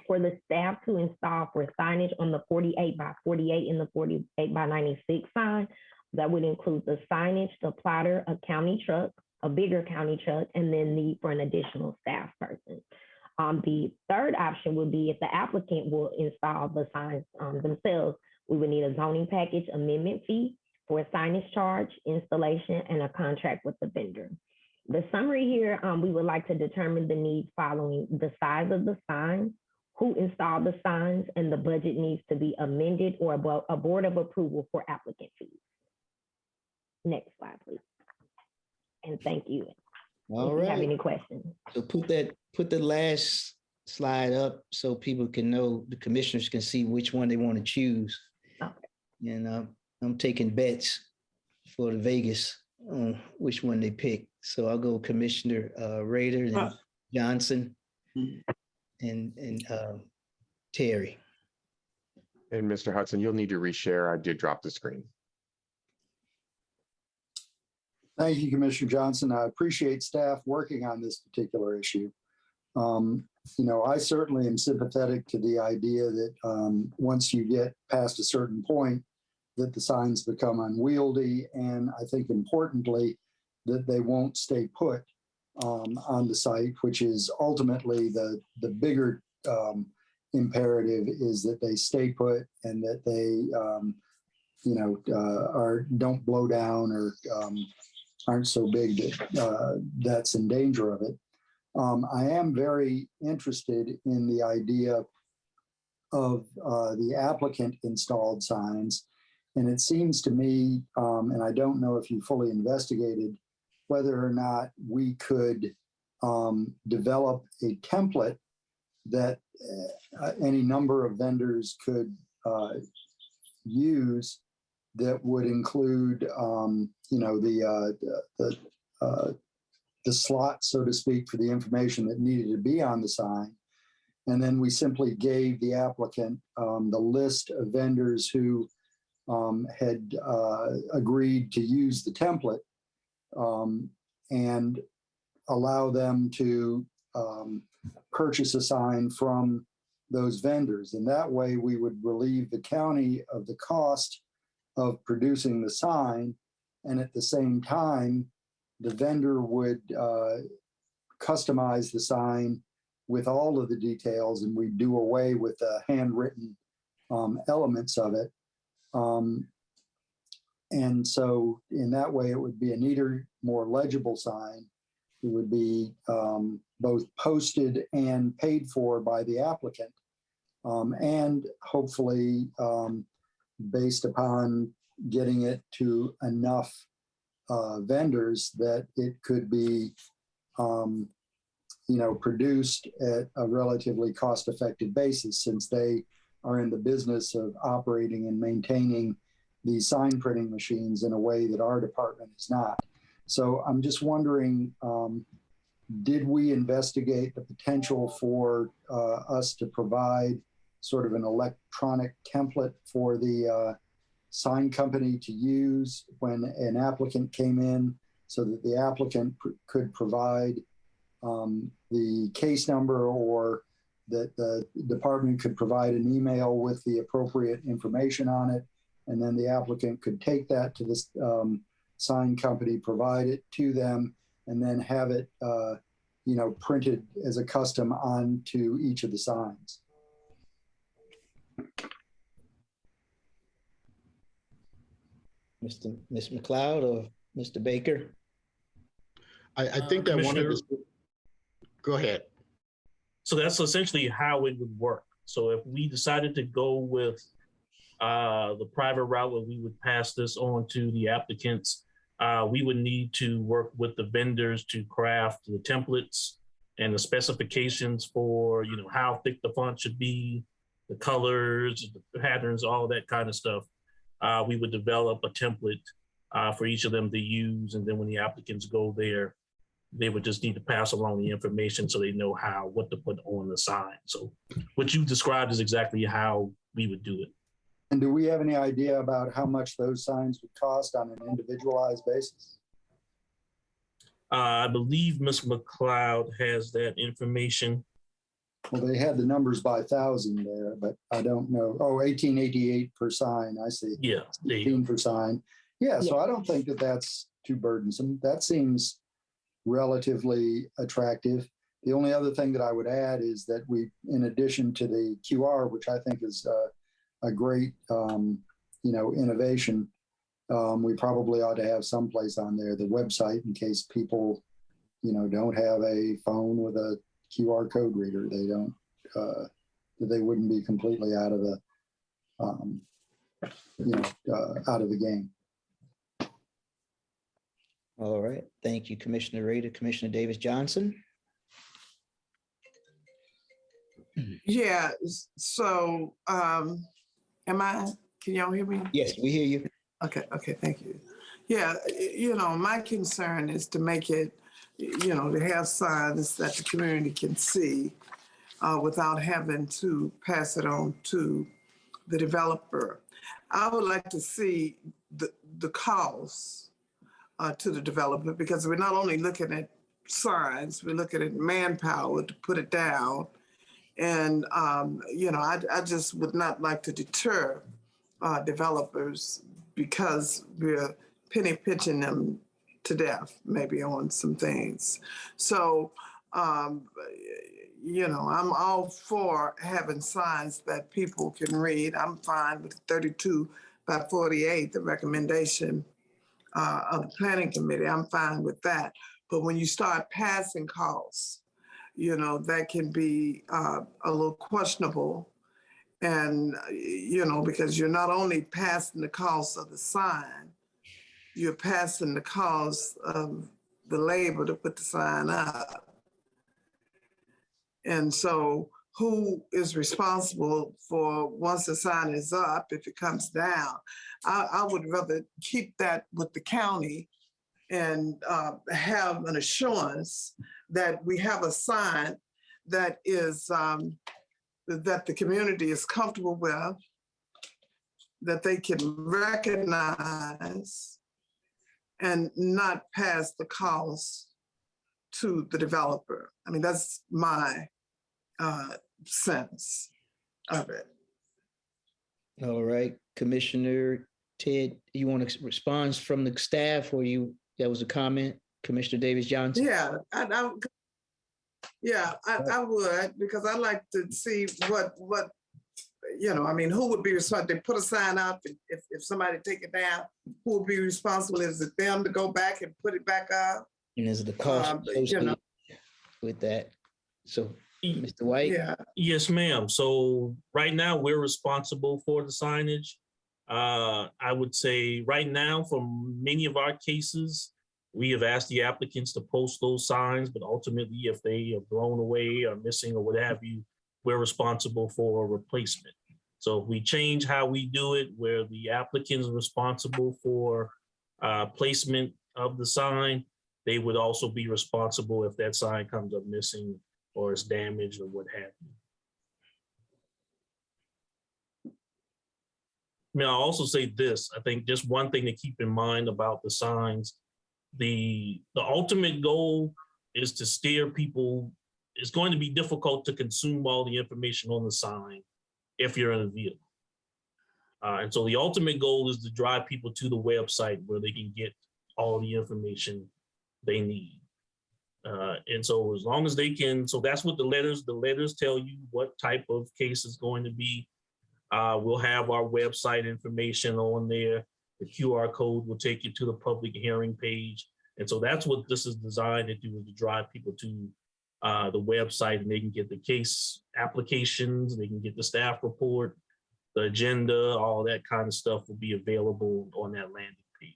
For the staff to install for signage on the 48 by 48 and the 48 by 96 sign, that would include the signage, the plotter, a county truck, a bigger county truck, and then need for an additional staff person. The third option would be if the applicant will install the signs themselves, we would need a zoning package amendment fee for a signage charge, installation, and a contract with the vendor. The summary here, we would like to determine the needs following the size of the sign, who installed the signs, and the budget needs to be amended or a board of approval for applicant fees. Next slide, please. And thank you. All if you have right. any questions. So put the last slide up so people can know, the commissioners can see which one they want to choose. Okay. And I'm taking bets for the Vegas on which one they pick. So I'll go Commissioner Rader, then Johnson, and Terry. And Mr. Hudson, you'll need to reshare. I did drop the screen. Thank you, Commissioner Johnson. I appreciate staff working on this particular issue. I certainly am sympathetic to the idea that once you get past a certain point, that the signs become unwieldy, and I think importantly, that they won't stay put on the site, which is ultimately the bigger imperative, is that they stay put and that they don't blow down or aren't so big that that's in danger of it. I am very interested in the idea of the applicant installed signs. And it seems to me, and I don't know if you fully investigated, whether or not we could develop a template that any number of vendors could use that would include, the slot, so to speak, for the information that needed to be on the sign. And then we simply gave the applicant the list of vendors who had agreed to use the template and allow them to purchase a sign from those vendors. And that way we would relieve the county of the cost of producing the sign. And at the same time, the vendor would customize the sign with all of the details, and we do away with the handwritten elements of it. And so in that way, it would be a neater, more legible sign. It would be both posted and paid for by the applicant. And hopefully, based upon getting it to enough vendors, that it could be produced at a relatively cost-effective basis, since they are in the business of operating and maintaining these sign printing machines in a way that our department is not. So I'm just wondering, did we investigate the potential for us to provide sort of an electronic template for the sign company to use when an applicant came in, so that the applicant could provide the case number, or that the department could provide an email with the appropriate information on it, and then the applicant could take that to the sign company, provide it to them, and then have it printed as a custom onto each of the signs. Mr. McLeod or Mr. Baker? I think that one of Commissioner, the, go ahead. so that's essentially how it would work. So if we decided to go with the private route where we would pass this on to the applicants, we would need to work with the vendors to craft the templates and the specifications for, how thick the font should be, the colors, the patterns, all that kind of stuff. We would develop a template for each of them to use. And then when the applicants go there, they would just need to pass along the information so they know what to put on the sign. So what you described is exactly how we would do it. And do we have any idea about how much those signs would cost on an individualized basis? I believe Ms. McLeod has that information. Well, they had the numbers by 1,000 there, but I don't know. Oh, 1888 per sign, I see. Yeah. 18 per sign. Yeah, so I don't think that that's too burdensome. That seems relatively attractive. The only other thing that I would add is that we, in addition to the QR, which I think is a great, innovation, we probably ought to have someplace on there, the website, in case people, don't have a phone with a QR code reader. They don't, they wouldn't be completely out of the, out of the game. All right. Thank you, Commissioner Rader. Commissioner Davis Johnson? Yeah, so can y'all hear me? Yes, we hear you. Okay, thank you. Yeah, my concern is to make it, to have signs that the community can see without having to pass it on to the developer. I would like to see the cost to the developer, because we're not only looking at signs, we're looking at manpower to put it down. And, I just would not like to deter developers, because we're penny pitching them to death, maybe on some things. So, I'm all for having signs that people can read. I'm fine with 32 by 48, the recommendation of the planning committee. I'm fine with that. But when you start passing costs, that can be a little questionable. And, because you're not only passing the cost of the sign, you're passing the cost of the labor to put the sign up. And so who is responsible for, once the sign is up, if it comes down? I would rather keep that with the county and have an assurance that we have a sign that is that the community is comfortable with, that they can recognize, and not pass the cost to the developer. I mean, that's my sense of it. All right, Commissioner Ted, you want to respond from the staff, or that was a comment, Commissioner Davis Johnson? Yeah, I would, because I like to see what I mean, who would be responsible? They put a sign up, if somebody take it down, who would be responsible? Is it them to go back and put it back up? And is the cost associated with that? So, Mr. White? Yeah. Yes, ma'am. So right now we're responsible for the signage. I would say right now for many of our cases, we have asked the applicants to post those signs, but ultimately if they are blown away or missing or what have you, we're responsible for a replacement. So if we change how we do it, where the applicant is responsible for placement of the sign, they would also be responsible if that sign comes up missing or is damaged or what have you. I mean, I'll also say this, I think just one thing to keep in mind about the signs, the ultimate goal is to steer people. It's going to be difficult to consume all the information on the sign if you're in a vehicle. And so the ultimate goal is to drive people to the website where they can get all the information they need. And so as long as they can, so that's what the letters tell you what type of case is going to be. We'll have our website information on there. The QR code will take you to the public hearing page. And so that's what this is designed to do, is to drive people to the website, and they can get the case applications, they can get the staff report, the agenda, all that kind of stuff will be available on that landing page.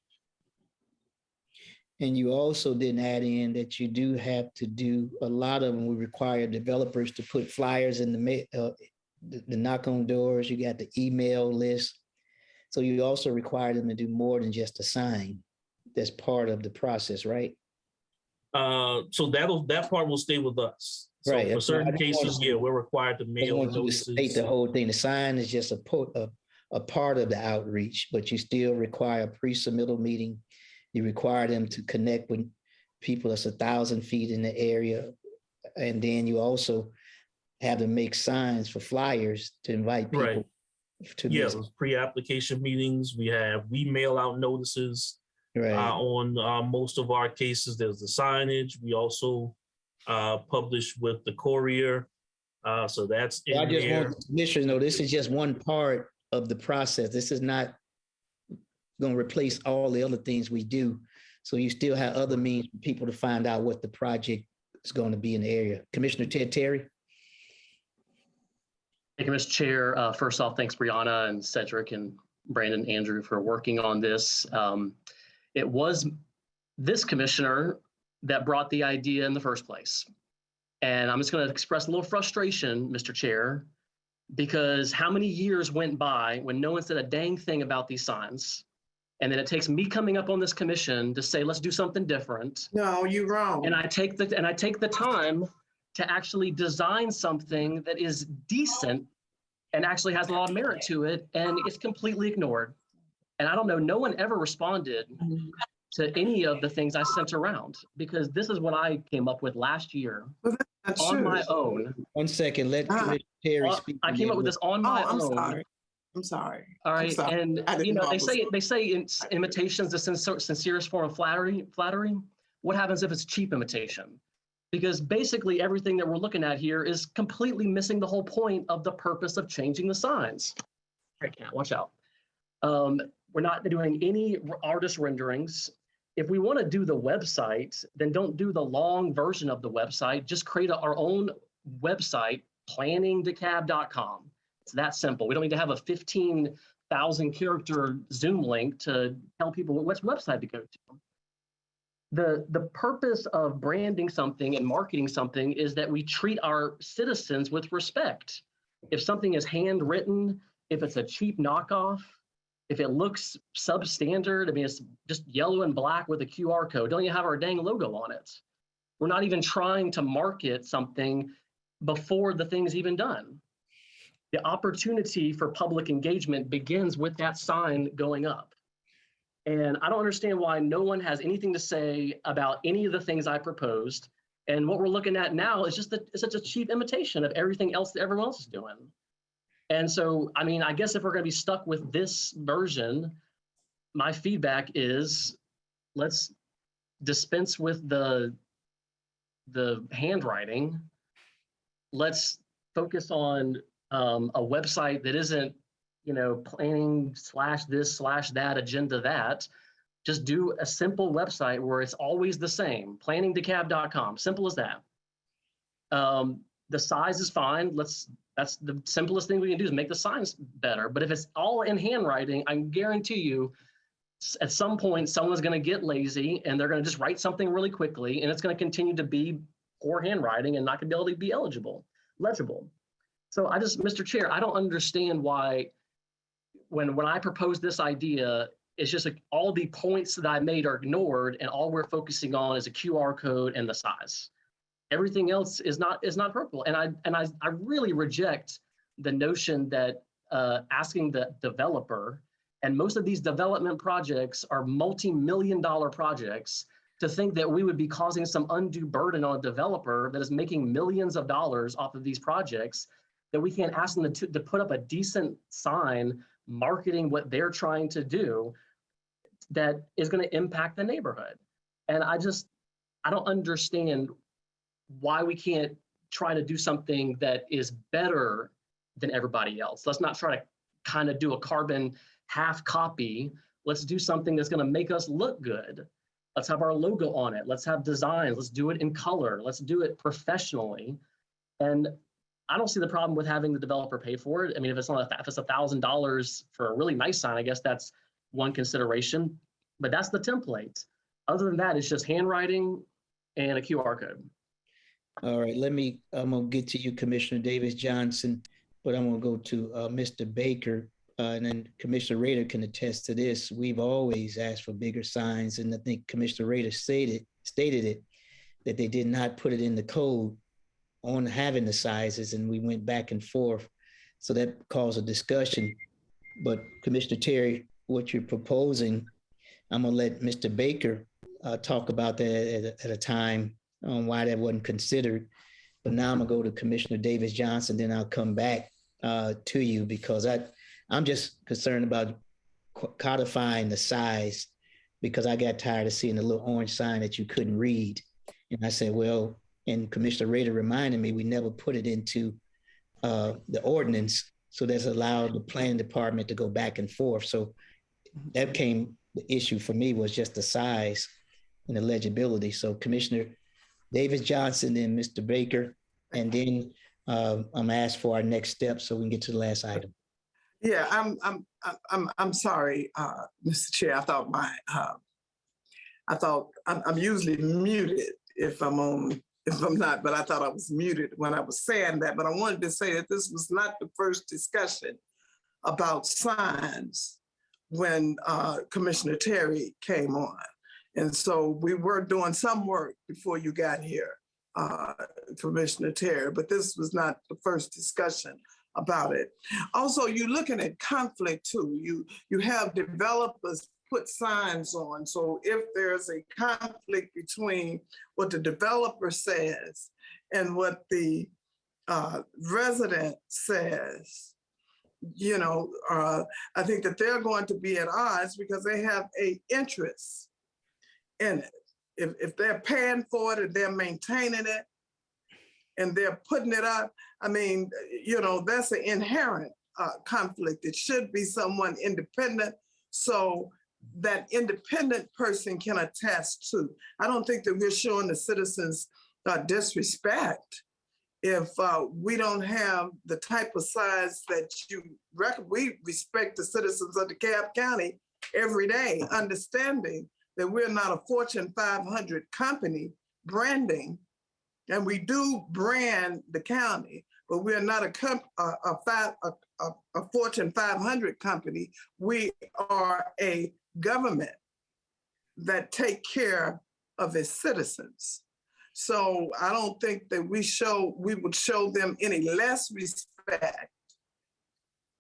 And you also didn't add in that you do have to do a lot of them. We require developers to put flyers in the knock on doors. You got the email list. So you also require them to do more than just a sign. That's part of the process, right? So that part will stay with us. So right. For certain cases, yeah, we're required to mail notices. State the whole thing. The sign is just a part of the outreach, but you still require a pre-submittal meeting. You require them to connect with people that's 1,000 feet in the area. And then you also have to make signs for flyers to invite people. Right. Those pre-application meetings. We mail out notices. Right. On most of our cases, there's the signage. We also publish with the courier. So that's in there. I just want the commissioners to know this is just one part of the process. This is not going to replace all the other things we do. So you still have other means for people to find out what the project is going to be in the area. Commissioner Ted Terry. Thank you, Mr. Chair. First off, thanks Brianna and Cedric and Brandon, Andrew for working on this. It was this commissioner that brought the idea in the first place. And I'm just going to express a little frustration, Mr. Chair, because how many years went by when no one said a dang thing about these signs? And then it takes me coming up on this commission to say, let's do something different. No, you're wrong. And I take the time to actually design something that is decent and actually has a lot of merit to it, and it's completely ignored. And I don't know, no one ever responded to any of the things I sent around, because this is what I came up with last year on my own. 1 second, let Commissioner Terry speak. I came up with this on my own. Sorry. I'm sorry. All right, and you know, they say imitation is the sincerest form of flattery. What happens if it's cheap imitation? Because basically everything that we're looking at here is completely missing the whole point of the purpose of changing the signs. All right, Kat, watch out. We're not doing any artist renderings. If we want to do the website, then don't do the long version of the website. Just create our own website, planningdecalb.com. It's that simple. We don't need to have a 15,000 character Zoom link to tell people which website to go to. The purpose of branding something and marketing something is that we treat our citizens with respect. If something is handwritten, if it's a cheap knockoff, if it looks substandard, I mean, it's just yellow and black with a QR code, don't you have our dang logo on it? We're not even trying to market something before the thing's even done. The opportunity for public engagement begins with that sign going up. And I don't understand why no one has anything to say about any of the things I proposed. And what we're looking at now is just it's such a cheap imitation of everything else that everyone else is doing. And so, I mean, I guess if we're going to be stuck with this version, my feedback is let's dispense with the handwriting. Let's focus on a website that isn't, planning /this/that agenda that. Just do a simple website where it's always the same. planningdecab.com, simple as that. The size is fine. That's the simplest thing we can do is make the signs better. But if it's all in handwriting, I guarantee you, at some point, someone's going to get lazy and they're going to just write something really quickly, and it's going to continue to be poor handwriting and not going to be able to be legible. So Mr. Chair, I don't understand why when I propose this idea, it's just like all the points that I made are ignored, and all we're focusing on is a QR code and the size. Everything else is not purple. And I really reject the notion that asking the developer, and most of these development projects are multi-million-dollar projects, to think that we would be causing some undue burden on a developer that is making millions of dollars off of these projects, that we can't ask them to put up a decent sign marketing what they're trying to do that is going to impact the neighborhood. And I don't understand why we can't try to do something that is better than everybody else. Let's not try to kind of do a carbon half copy. Let's do something that's going to make us look good. Let's have our logo on it. Let's have designs. Let's do it in color. Let's do it professionally. And I don't see the problem with having the developer pay for it. I mean, if it's $1,000 for a really nice sign, I guess that's one consideration, but that's the template. Other than that, it's just handwriting and a QR code. All right, I'm gonna get to you, Commissioner Davis Johnson, but I'm gonna go to Mr. Baker, and then Commissioner Rader can attest to this. We've always asked for bigger signs, and I think Commissioner Rader stated it, that they did not put it in the code on having the sizes, and we went back and forth. So that caused a discussion. But Commissioner Terry, what you're proposing, I'm gonna let Mr. Baker talk about that at a time on why that wasn't considered. But now I'm gonna go to Commissioner Davis Johnson, then I'll come back to you, because I'm just concerned about codifying the size, because I got tired of seeing the little orange sign that you couldn't read. And I said, well, and Commissioner Rader reminded me, we never put it into the ordinance. So that's allowed the planning department to go back and forth. So that the issue for me was just the size and the legibility. So Commissioner Davis Johnson and Mr. Baker, and then I'm asked for our next step so we can get to the last item. Yeah, I'm sorry, Mr. Chair. I thought I'm usually muted if I'm not, but I thought I was muted when I was saying that. But I wanted to say that this was not the first discussion about signs when Commissioner Terry came on. And so we were doing some work before you got here, Commissioner Terry, but this was not the first discussion about it. Also, you're looking at conflict too. You have developers put signs on. So if there's a conflict between what the developer says and what the resident says, I think that they're going to be at odds because they have an interest in it. If they're paying for it and they're maintaining it and they're putting it up, I mean, that's an inherent conflict. It should be someone independent, so that independent person can attest to. I don't think that we're showing the citizens disrespect if we don't have the type of size that we respect the citizens of DeKalb County every day, understanding that we're not a Fortune 500 company branding, and we do brand the county, but we're not a Fortune 500 company. We are a government that take care of its citizens. So I don't think that we would show them any less respect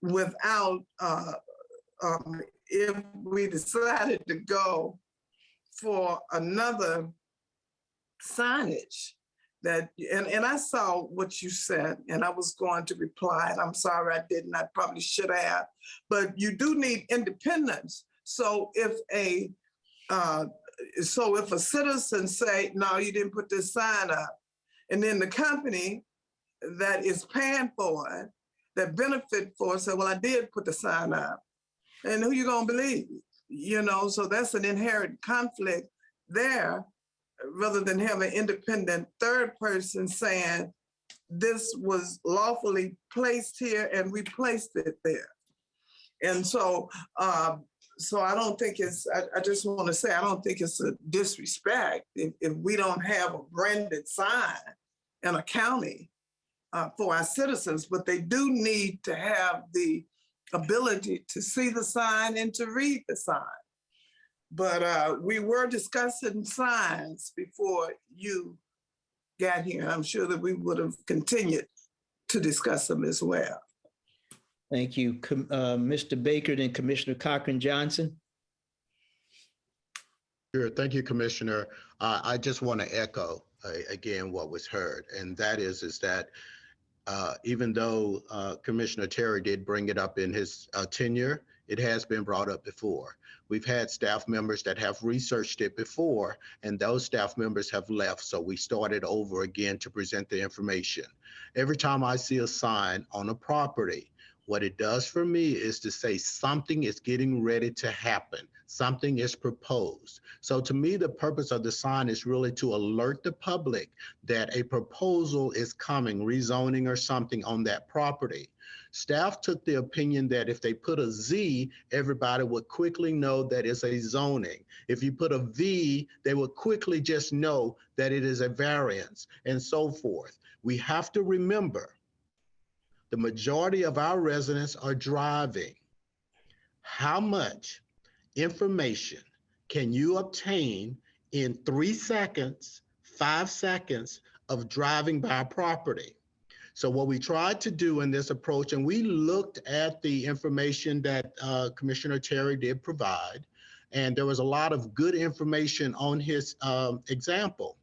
without, if we decided to go for another signage and I saw what you said, and I was going to reply, and I'm sorry I didn't, I probably should have, but you do need independence So if a citizen say, no, you didn't put this sign up, and then the company that is paying for it, that benefit for it, say, well, I did put the sign up, and who you gonna believe? You know, so that's an inherent conflict there, rather than have an independent third person saying, this was lawfully placed here and we placed it there. And so, so I don't think it's, I just want to say, I don't think it's a disrespect if we don't have a branded sign in a county for our citizens, but they do need to have the ability to see the sign and to read the sign. But we were discussing signs before you got here. I'm sure that we would have continued to discuss them as well. Thank you. Mr. Baker, then Commissioner Cochran-Johnson. Sure. Thank you, Commissioner. I just want to echo again what was heard, and that is that even though Commissioner Terry did bring it up in his tenure, it has been brought up before. We've had staff members that have researched it before, and those staff members have left, so we started over again to present the information. Every time I see a sign on a property, what it does for me is to say something is getting ready to happen. Something is proposed. So to me, the purpose of the sign is really to alert the public that a proposal is coming, rezoning or something on that property. Staff took the opinion that if they put a Z, everybody would quickly know that it's a zoning. If you put a V, they would quickly just know that it is a variance and so forth. We have to remember the majority of our residents are driving. How much information can you obtain in 3 seconds, 5 seconds of driving by a property? So what we tried to do in this approach, and we looked at the information that Commissioner Terry did provide, and there was a lot of good information on his example.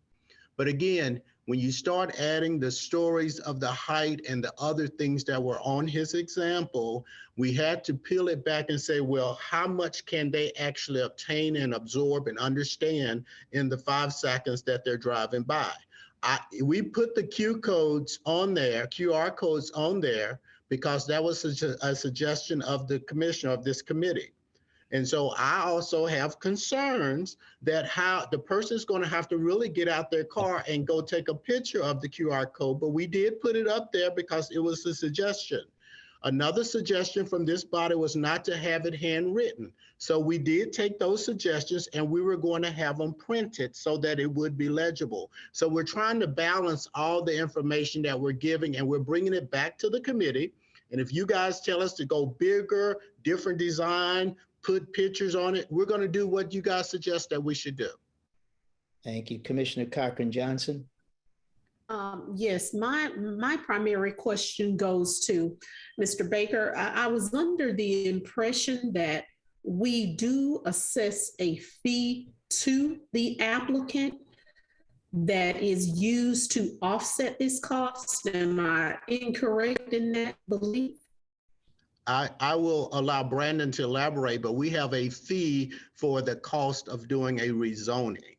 But again, when you start adding the stories of the height and the other things that were on his example, we had to peel it back and say, well, how much can they actually obtain and absorb and understand in the 5 seconds that they're driving by? We put the QR codes on there because that was a suggestion of the commissioner of this committee. And so I also have concerns that how the person is going to have to really get out their car and go take a picture of the QR code, but we did put it up there because it was a suggestion. Another suggestion from this body was not to have it handwritten. So we did take those suggestions and we were going to have them printed so that it would be legible. So we're trying to balance all the information that we're giving and we're bringing it back to the committee. And if you guys tell us to go bigger, different design, put pictures on it, we're going to do what you guys suggest that we should do. Thank you. Commissioner Cochran-Johnson. Yes, my primary question goes to Mr. Baker. I was under the impression that we do assess a fee to the applicant that is used to offset this cost. Am I incorrect in that belief? I will allow Brandon to elaborate, but we have a fee for the cost of doing a rezoning.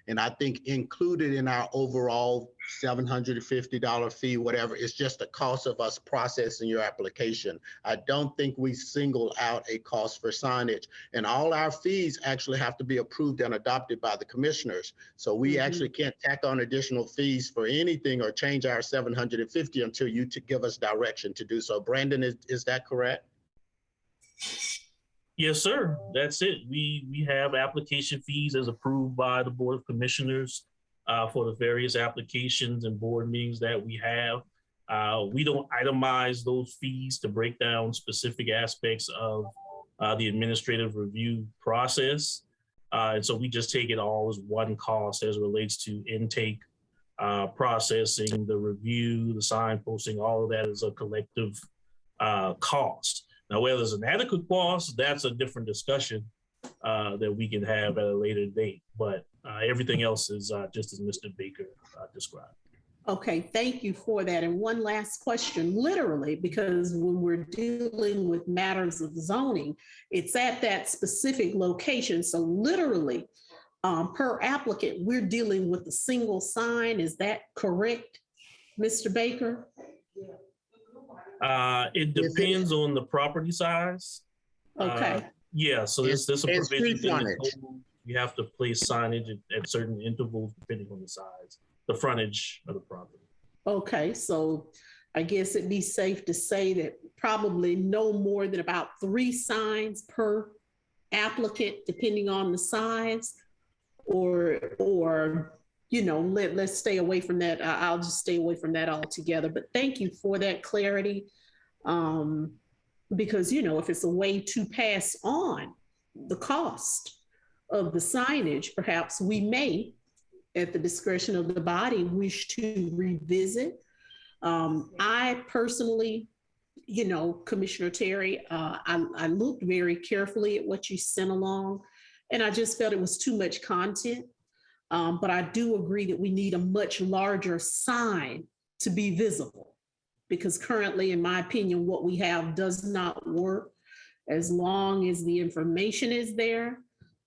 And I think included in our overall $750 fee, whatever, it's just the cost of us processing your application. I don't think we single out a cost for signage. And all our fees actually have to be approved and adopted by the commissioners. So we actually can't tack on additional fees for anything or change our $750 until you give us direction to do so. Brandon, is that correct? Yes, sir. That's it. We have application fees as approved by the Board of Commissioners for the various applications and board meetings that we have. We don't itemize those fees to break down specific aspects of the administrative review process. And so we just take it all as one cost as it relates to intake, processing, the review, the sign posting, all of that is a collective cost. Now, whether it's an adequate cost, that's a different discussion that we can have at a later date. But everything else is just as Mr. Baker described. Okay, thank you for that. And one last question, literally, because when we're dealing with matters of zoning, it's at that specific location. So literally, per applicant, we're dealing with a single sign. Is that correct, Mr. Baker? It Is it- depends on the property size. Okay, Yeah, so It's- there's a it's provision street in the frontage. code. You have to place signage at certain intervals depending on the size, the frontage of the property. okay. So I guess it'd be safe to say that probably no more than about 3 signs per applicant, depending on the size, or let's stay away from that. I'll just stay away from that altogether. But thank you for that clarity, because if it's a way to pass on the cost of the signage, perhaps we may, at the discretion of the body, wish to revisit. I personally, Commissioner Terry, I looked very carefully at what you sent along, and I just felt it was too much content. But I do agree that we need a much larger sign to be visible, because currently, in my opinion, what we have does not work as long as the information is there,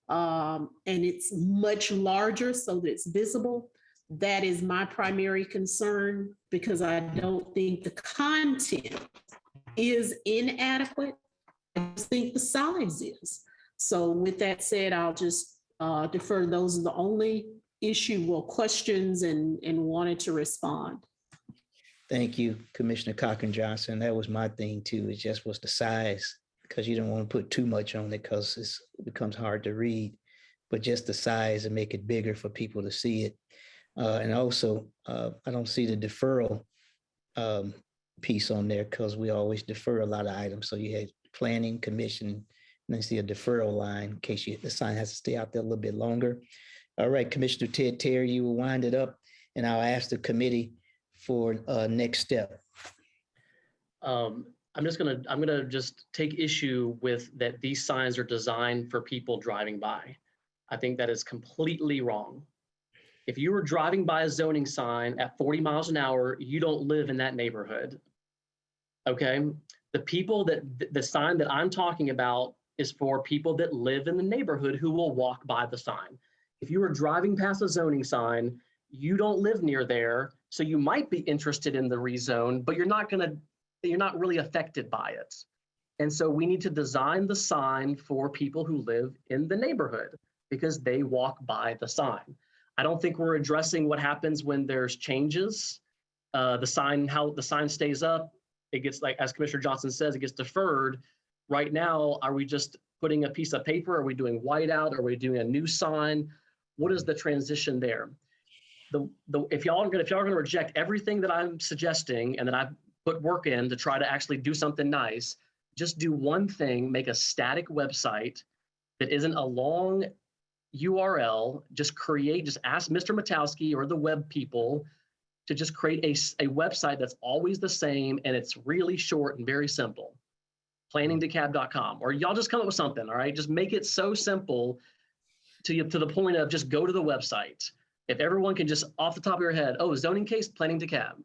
and it's much larger so that it's visible. That is my primary concern, because I don't think the content is inadequate. I just think the size is. So with that said, I'll just defer. Those are the only questions, and wanted to respond. Thank you, Commissioner Cochran Johnson. That was my thing too. It just was the size, because you don't want to put too much on it because it becomes hard to read, but just the size and make it bigger for people to see it. And also, I don't see the deferral piece on there, because we always defer a lot of items. So you had planning commission, and then see a deferral line in case the sign has to stay out there a little bit longer. All right, Commissioner Ted Terry, you will wind it up, and I'll ask the committee for next step. I'm gonna just take issue with that these signs are designed for people driving by. I think that is completely wrong. If you were driving by a zoning sign at 40 miles an hour, you don't live in that neighborhood. Okay? The sign that I'm talking about is for people that live in the neighborhood who will walk by the sign. If you were driving past a zoning sign, you don't live near there, so you might be interested in the rezone, but you're not really affected by it. And so we need to design the sign for people who live in the neighborhood, because they walk by the sign. I don't think we're addressing what happens when there's changes. How the sign stays up, it gets, like, as Commissioner Johnson says, it gets deferred. Right now, are we just putting a piece of paper? Are we doing whiteout? Are we doing a new sign? What is the transition there? If y'all are going to reject everything that I'm suggesting and that I've put work in to try to actually do something nice, just do one thing: make a static website that isn't a long URL. Just ask Mr. Matowski or the web people to just create a website that's always the same, and it's really short and very simple. planningdecab.com, or y'all just come up with something. All right, just make it so simple to the point of just go to the website. If everyone can just off the top of your head, oh, zoning case, Planning DeKalb,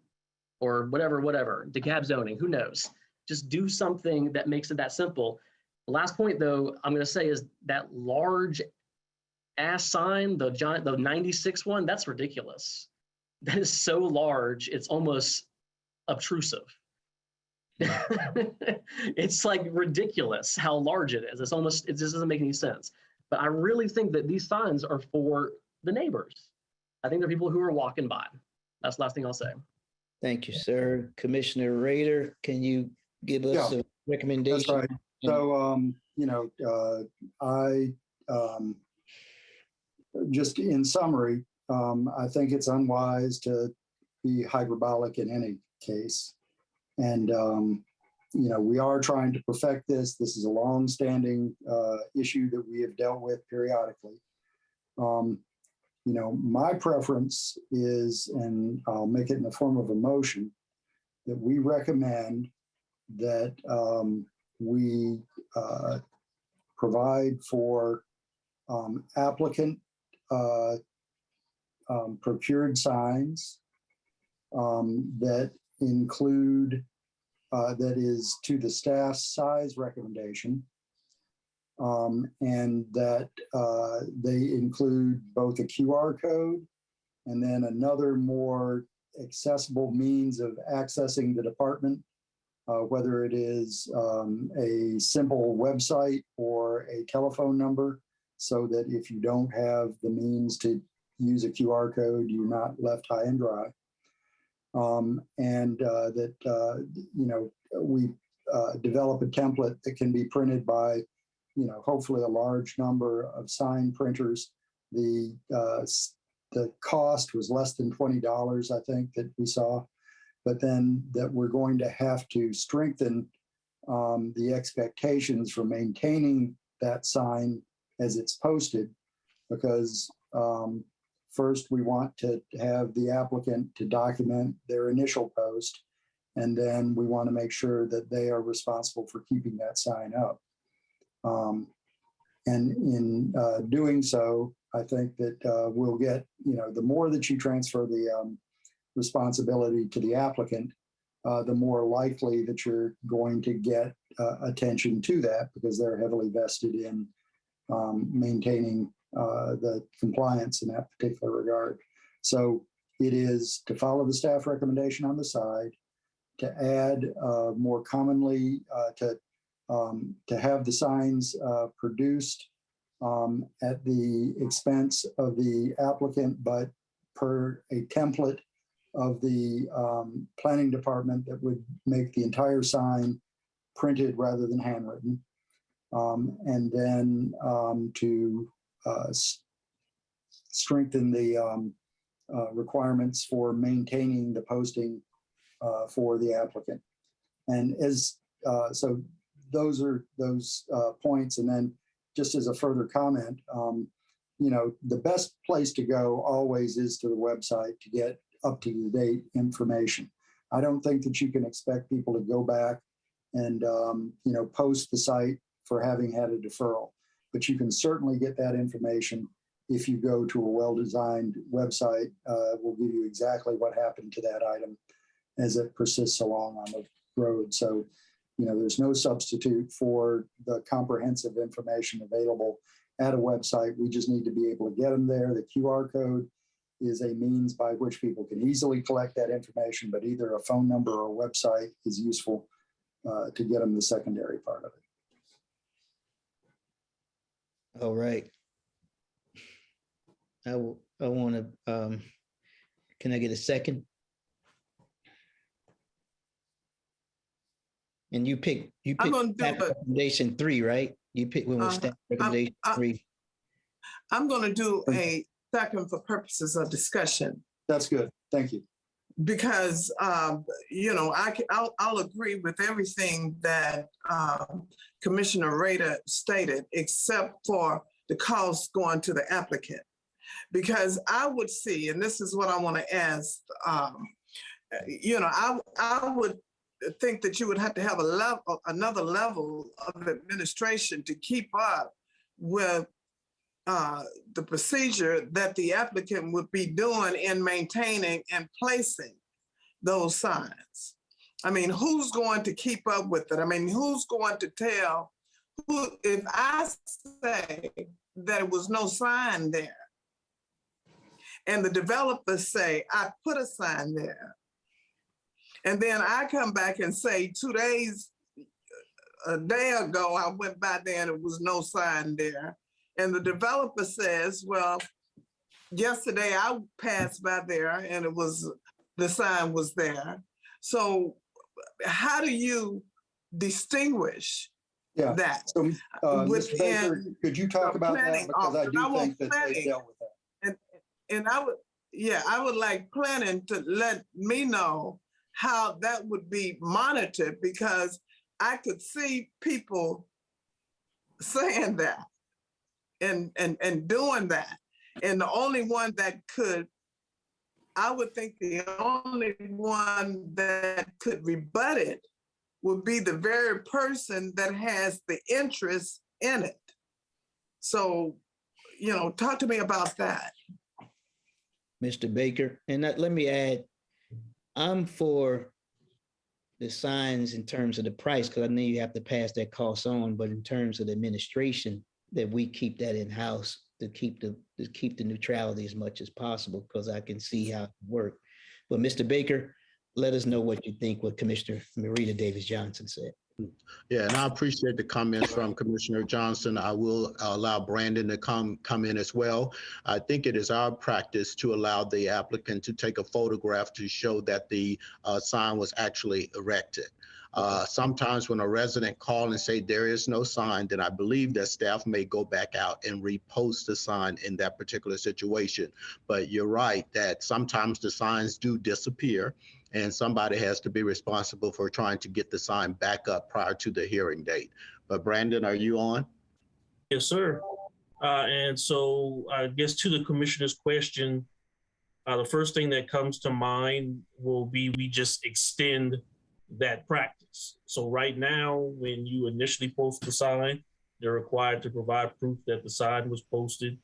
or whatever, DeKalb zoning, who knows? Just do something that makes it that simple. The last point, though, I'm going to say is that large ass sign, the 96 one, that's ridiculous. That is so large, it's almost obtrusive. It's like ridiculous how large it is. It just doesn't make any sense. But I really think that these signs are for the neighbors. I think they're people who are walking by. That's the last thing I'll say. Thank you, sir. Commissioner Rader, can you give us a recommendation? That's right. So, I just in summary, I think it's unwise to be hyperbolic in any case. And, we are trying to perfect this. This is a long-standing issue that we have dealt with periodically. My preference is, and I'll make it in the form of a motion, that we recommend that we provide for applicant procured signs that include, that is to the staff's size recommendation, and that they include both a QR code and then another more accessible means of accessing the department, whether it is a simple website or a telephone number, so that if you don't have the means to use a QR code, you're not left high and dry. And that, you know, we develop a template that can be printed by, you know, hopefully a large number of sign printers. The cost was less than $20, I think, that we saw, but then that we're going to have to strengthen the expectations for maintaining that sign as it's posted, because first we want to have the applicant to document their initial post, and then we want to make sure that they are responsible for keeping that sign up. And in doing so, I think that we'll get, you know, the more that you transfer the responsibility to the applicant, the more likely that you're going to get attention to that, because they're heavily vested in maintaining the compliance in that particular regard. So it is to follow the staff recommendation on the side, to add more commonly, to have the signs produced at the expense of the applicant, but per a template of the planning department that would make the entire sign printed rather than handwritten. And then to strengthen the requirements for maintaining the posting for the applicant. And as so those are those points. And then just as a further comment, you know, the best place to go always is to the website to get up to date information. I don't think that you can expect people to go back and, you know, post the site for having had a deferral, but you can certainly get that information if you go to a well-designed website. Will give you exactly what happened to that item as it persists along on the road. So, you know, there's no substitute for the comprehensive information available at a website. We just need to be able to get them there. The QR code is a means by which people can easily collect that information, but either a phone number or a website is useful to get them the secondary part of it. All right. I want to, can I get a second? And you pick I'm gonna do it. recommendation 3, right? You pick when we staff recommendation 3. I'm going to do a second for purposes of discussion. That's good. Thank you. Because, you know, I'll agree with everything that Commissioner Rader stated, except for the cost going to the applicant. Because I would see, and this is what I want to ask, you know, I would think that you would have to have another level of administration to keep up with the procedure that the applicant would be doing in maintaining and placing those signs. I mean, who's going to keep up with it? I mean, who's going to tell who, if I say that there was no sign there and the developers say, I put a sign there, and then I come back and say a day ago, I went by there and there was no sign there. And the developer says, well, yesterday I passed by there and the sign was there. So how do you distinguish that? So, Mr. Baker, could you talk about that? Because I do think that they dealt with that. And I would like planning to let me know how that would be monitored, because I could see people saying that and doing that. And the only one that could, I would think the only one that could rebut it would be the very person that has the interest in it. So, you know, talk to me about that. Mr. Baker, and let me add, I'm for the signs in terms of the price, because I know you have to pass that cost on, but in terms of the administration, that we keep that in-house to keep the neutrality as much as possible, because I can see how it work. But Mr. Baker, let us know what you think, what Commissioner Marita Davis Johnson said. Yeah, and I appreciate the comments from Commissioner Johnson. I will allow Brandon to come in as well. I think it is our practice to allow the applicant to take a photograph to show that the sign was actually erected. Sometimes when a resident call and say there is no sign, then I believe that staff may go back out and repost the sign in that particular situation. But you're right that sometimes the signs do disappear, and somebody has to be responsible for trying to get the sign back up prior to the hearing date. But Brandon, are you on? Yes, sir. And so I guess to the commissioner's question, the first thing that comes to mind will be we just extend that practice. So right now, when you initially post the sign, they're required to provide proof that the sign was posted.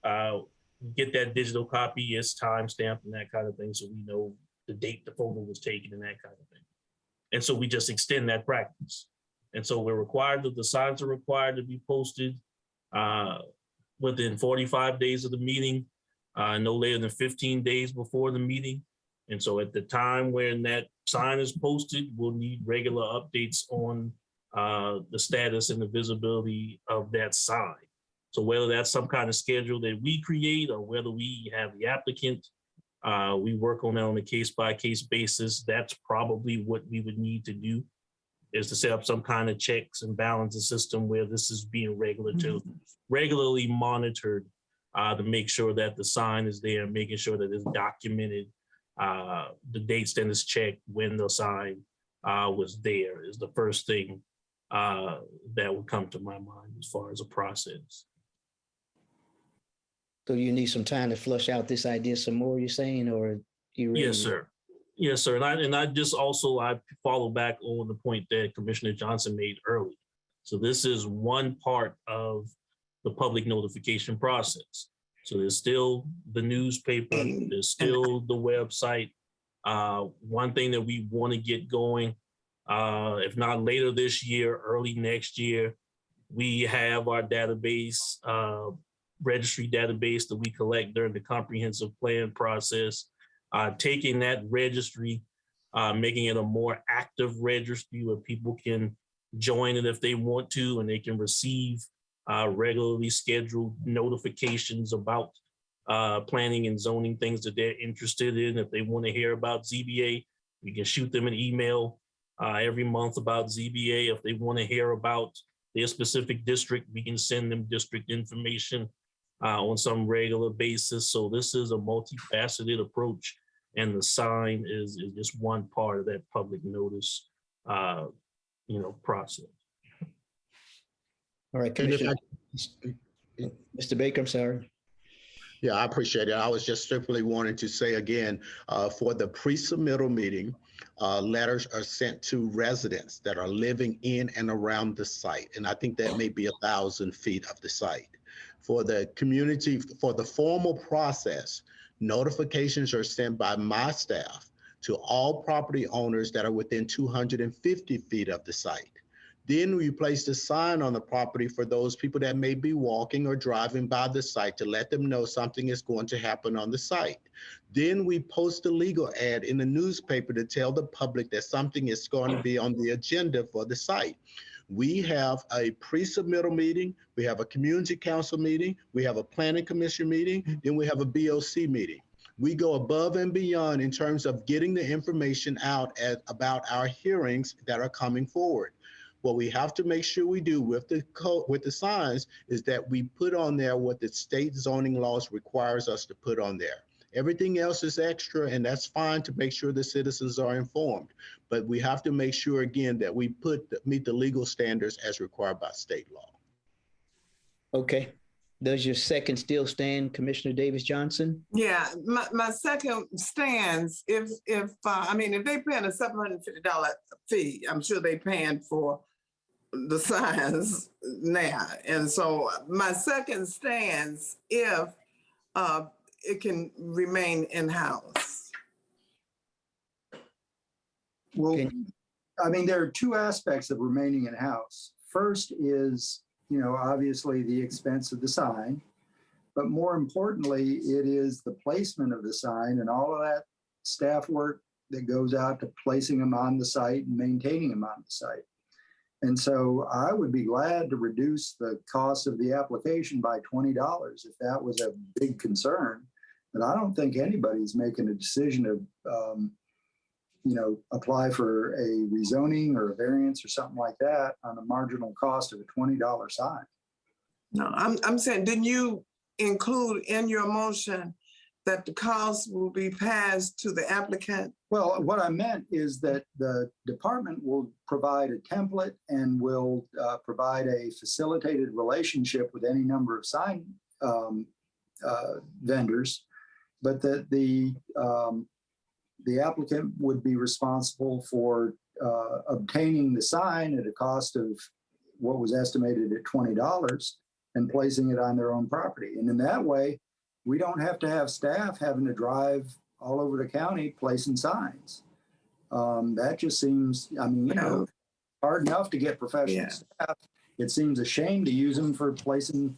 Get that digital copy, it's time-stamped and that kind of thing, so we know the date the photo was taken and that kind of thing. And so we just extend that practice. And so we're required that the signs are required to be posted within 45 days of the meeting, no later than 15 days before the meeting. And so at the time when that sign is posted, we'll need regular updates on the status and the visibility of that sign. So whether that's some kind of schedule that we create or whether we have the applicant, we work on that on a case-by-case basis. That's probably what we would need to do, is to set up some kind of checks and balances system where this is being regularly monitored to make sure that the sign is there, making sure that it's documented, the dates that is checked when the sign was there is the first thing that would come to my mind as far as a process. So you need some time to flush out this idea some more, you're saying, or you ready? Yes, sir. Yes, sir. And I just also, I follow back on the point that Commissioner Johnson made earlier. So this is one part of the public notification process. So there's still the newspaper, there's still the website. One thing that we want to get going, if not later this year, early next year, we have our database, registry database that we collect during the comprehensive plan process, taking that registry, making it a more active registry where people can join it if they want to, and they can receive regularly scheduled notifications about planning and zoning things that they're interested in. If they want to hear about ZBA, we can shoot them an email every month about ZBA. If they want to hear about their specific district, we can send them district information on some regular basis. So this is a multifaceted approach, and the sign is just one part of that public notice, process. All right, Commissioner. Mr. Baker, I'm sorry. Yeah, I appreciate it. I was just simply wanting to say again, for the pre-submittal meeting, letters are sent to residents that are living in and around the site. And I think that may be 1,000 feet of the site. For the community, for the formal process, notifications are sent by my staff to all property owners that are within 250 feet of the site. Then we place the sign on the property for those people that may be walking or driving by the site to let them know something is going to happen on the site. Then we post a legal ad in the newspaper to tell the public that something is going to be on the agenda for the site. We have a pre-submittal meeting, we have a community council meeting, we have a planning commission meeting, then we have a BOC meeting. We go above and beyond in terms of getting the information out about our hearings that are coming forward. What we have to make sure we do with the signs is that we put on there what the state zoning laws requires us to put on there. Everything else is extra, and that's fine to make sure the citizens are informed. But we have to make sure, again, that we meet the legal standards as required by state law. Okay. Does your second still stand, Commissioner Davis Johnson? Yeah, my second stands if they paying a $750 fee, I'm sure they paying for the signs now. And so my second stands if it can remain in-house. Well, Can- I mean, there are two aspects of remaining in-house. First is, obviously the expense of the sign, but more importantly, it is the placement of the sign and all of that staff work that goes out to placing them on the site and maintaining them on the site. And so I would be glad to reduce the cost of the application by $20 if that was a big concern. But I don't think anybody's making a decision to, apply for a rezoning or a variance or something like that on the marginal cost of a $20 sign. No, I'm saying, didn't you include in your motion that the cost will be passed to the applicant? Well, what I meant is that the department will provide a template and will provide a facilitated relationship with any number of sign vendors, but that the applicant would be responsible for obtaining the sign at a cost of what was estimated at $20 and placing it on their own property. And in that way, we don't have to have staff having to drive all over the county placing signs. That just seems, hard enough to get professional staff. It seems a shame to use them for placing,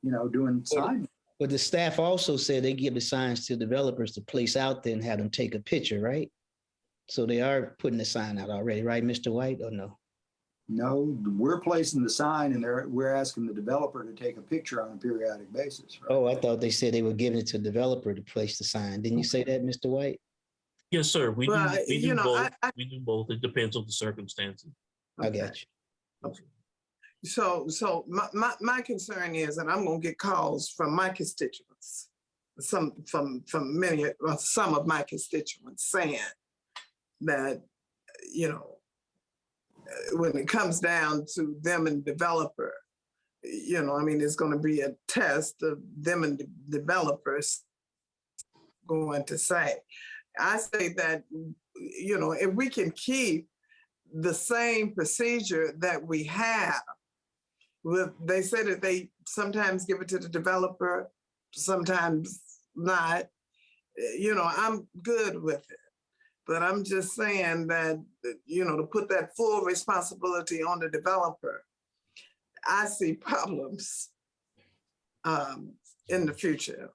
doing signs. But the staff also said they give the signs to developers to place out there and have them take a picture, right? So they are putting the sign out already, right, Mr. White, or no? No, we're placing the sign and we're asking the developer to take a picture on a periodic basis. Right? Oh, I thought they said they were giving it to the developer to place the sign. Didn't you say that, Mr. White? Yes, sir. We do both. I We do both. It depends on the circumstances. I got you. Okay. So my concern is, and I'm gonna get calls from my constituents, some of my constituents saying that, when it comes down to them and developer, it's going to be a test of them and the developers going to say. I say that, if we can keep the same procedure that we have, they say that they sometimes give it to the developer, sometimes not. I'm good with it. But I'm just saying that, to put that full responsibility on the developer, I see problems in the future.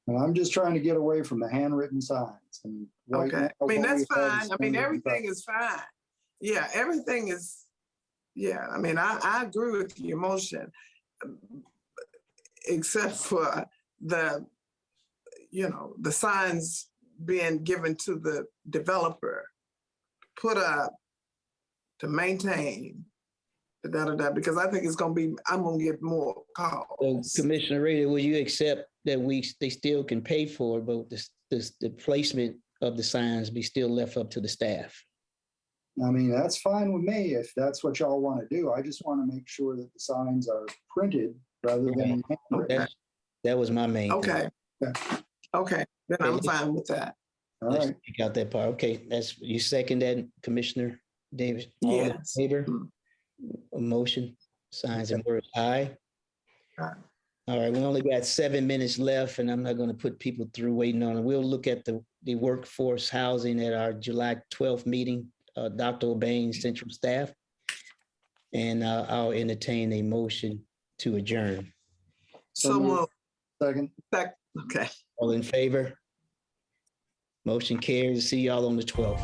And I'm just trying to get away from the handwritten signs. And Okay. That's fine. Everything is fine. Yeah, everything is, I agree with your motion, except for the signs being given to the developer, put up to maintain, because I think I'm going to get more calls. So Commissioner Rader, will you accept that they still can pay for it, but the placement of the signs be still left up to the staff? That's fine with me if that's what y'all want to do. I just want to make sure that the signs are printed rather than handwritten. That was my main Okay. Yeah. Okay. Then I'm fine with that. All Let's right. take out that part. Okay, you second that, Commissioner Davis? All in Yes. favor? A motion, signs and words, aye. Aye. All right, we only got 7 minutes left, and I'm not going to put people through waiting on it. We'll look at the workforce housing at our July 12th meeting, Dr. O'Bain, central staff. And I'll entertain a motion to adjourn. So moved. Second. Okay. All in favor? Motion carries. See y'all on the 12th.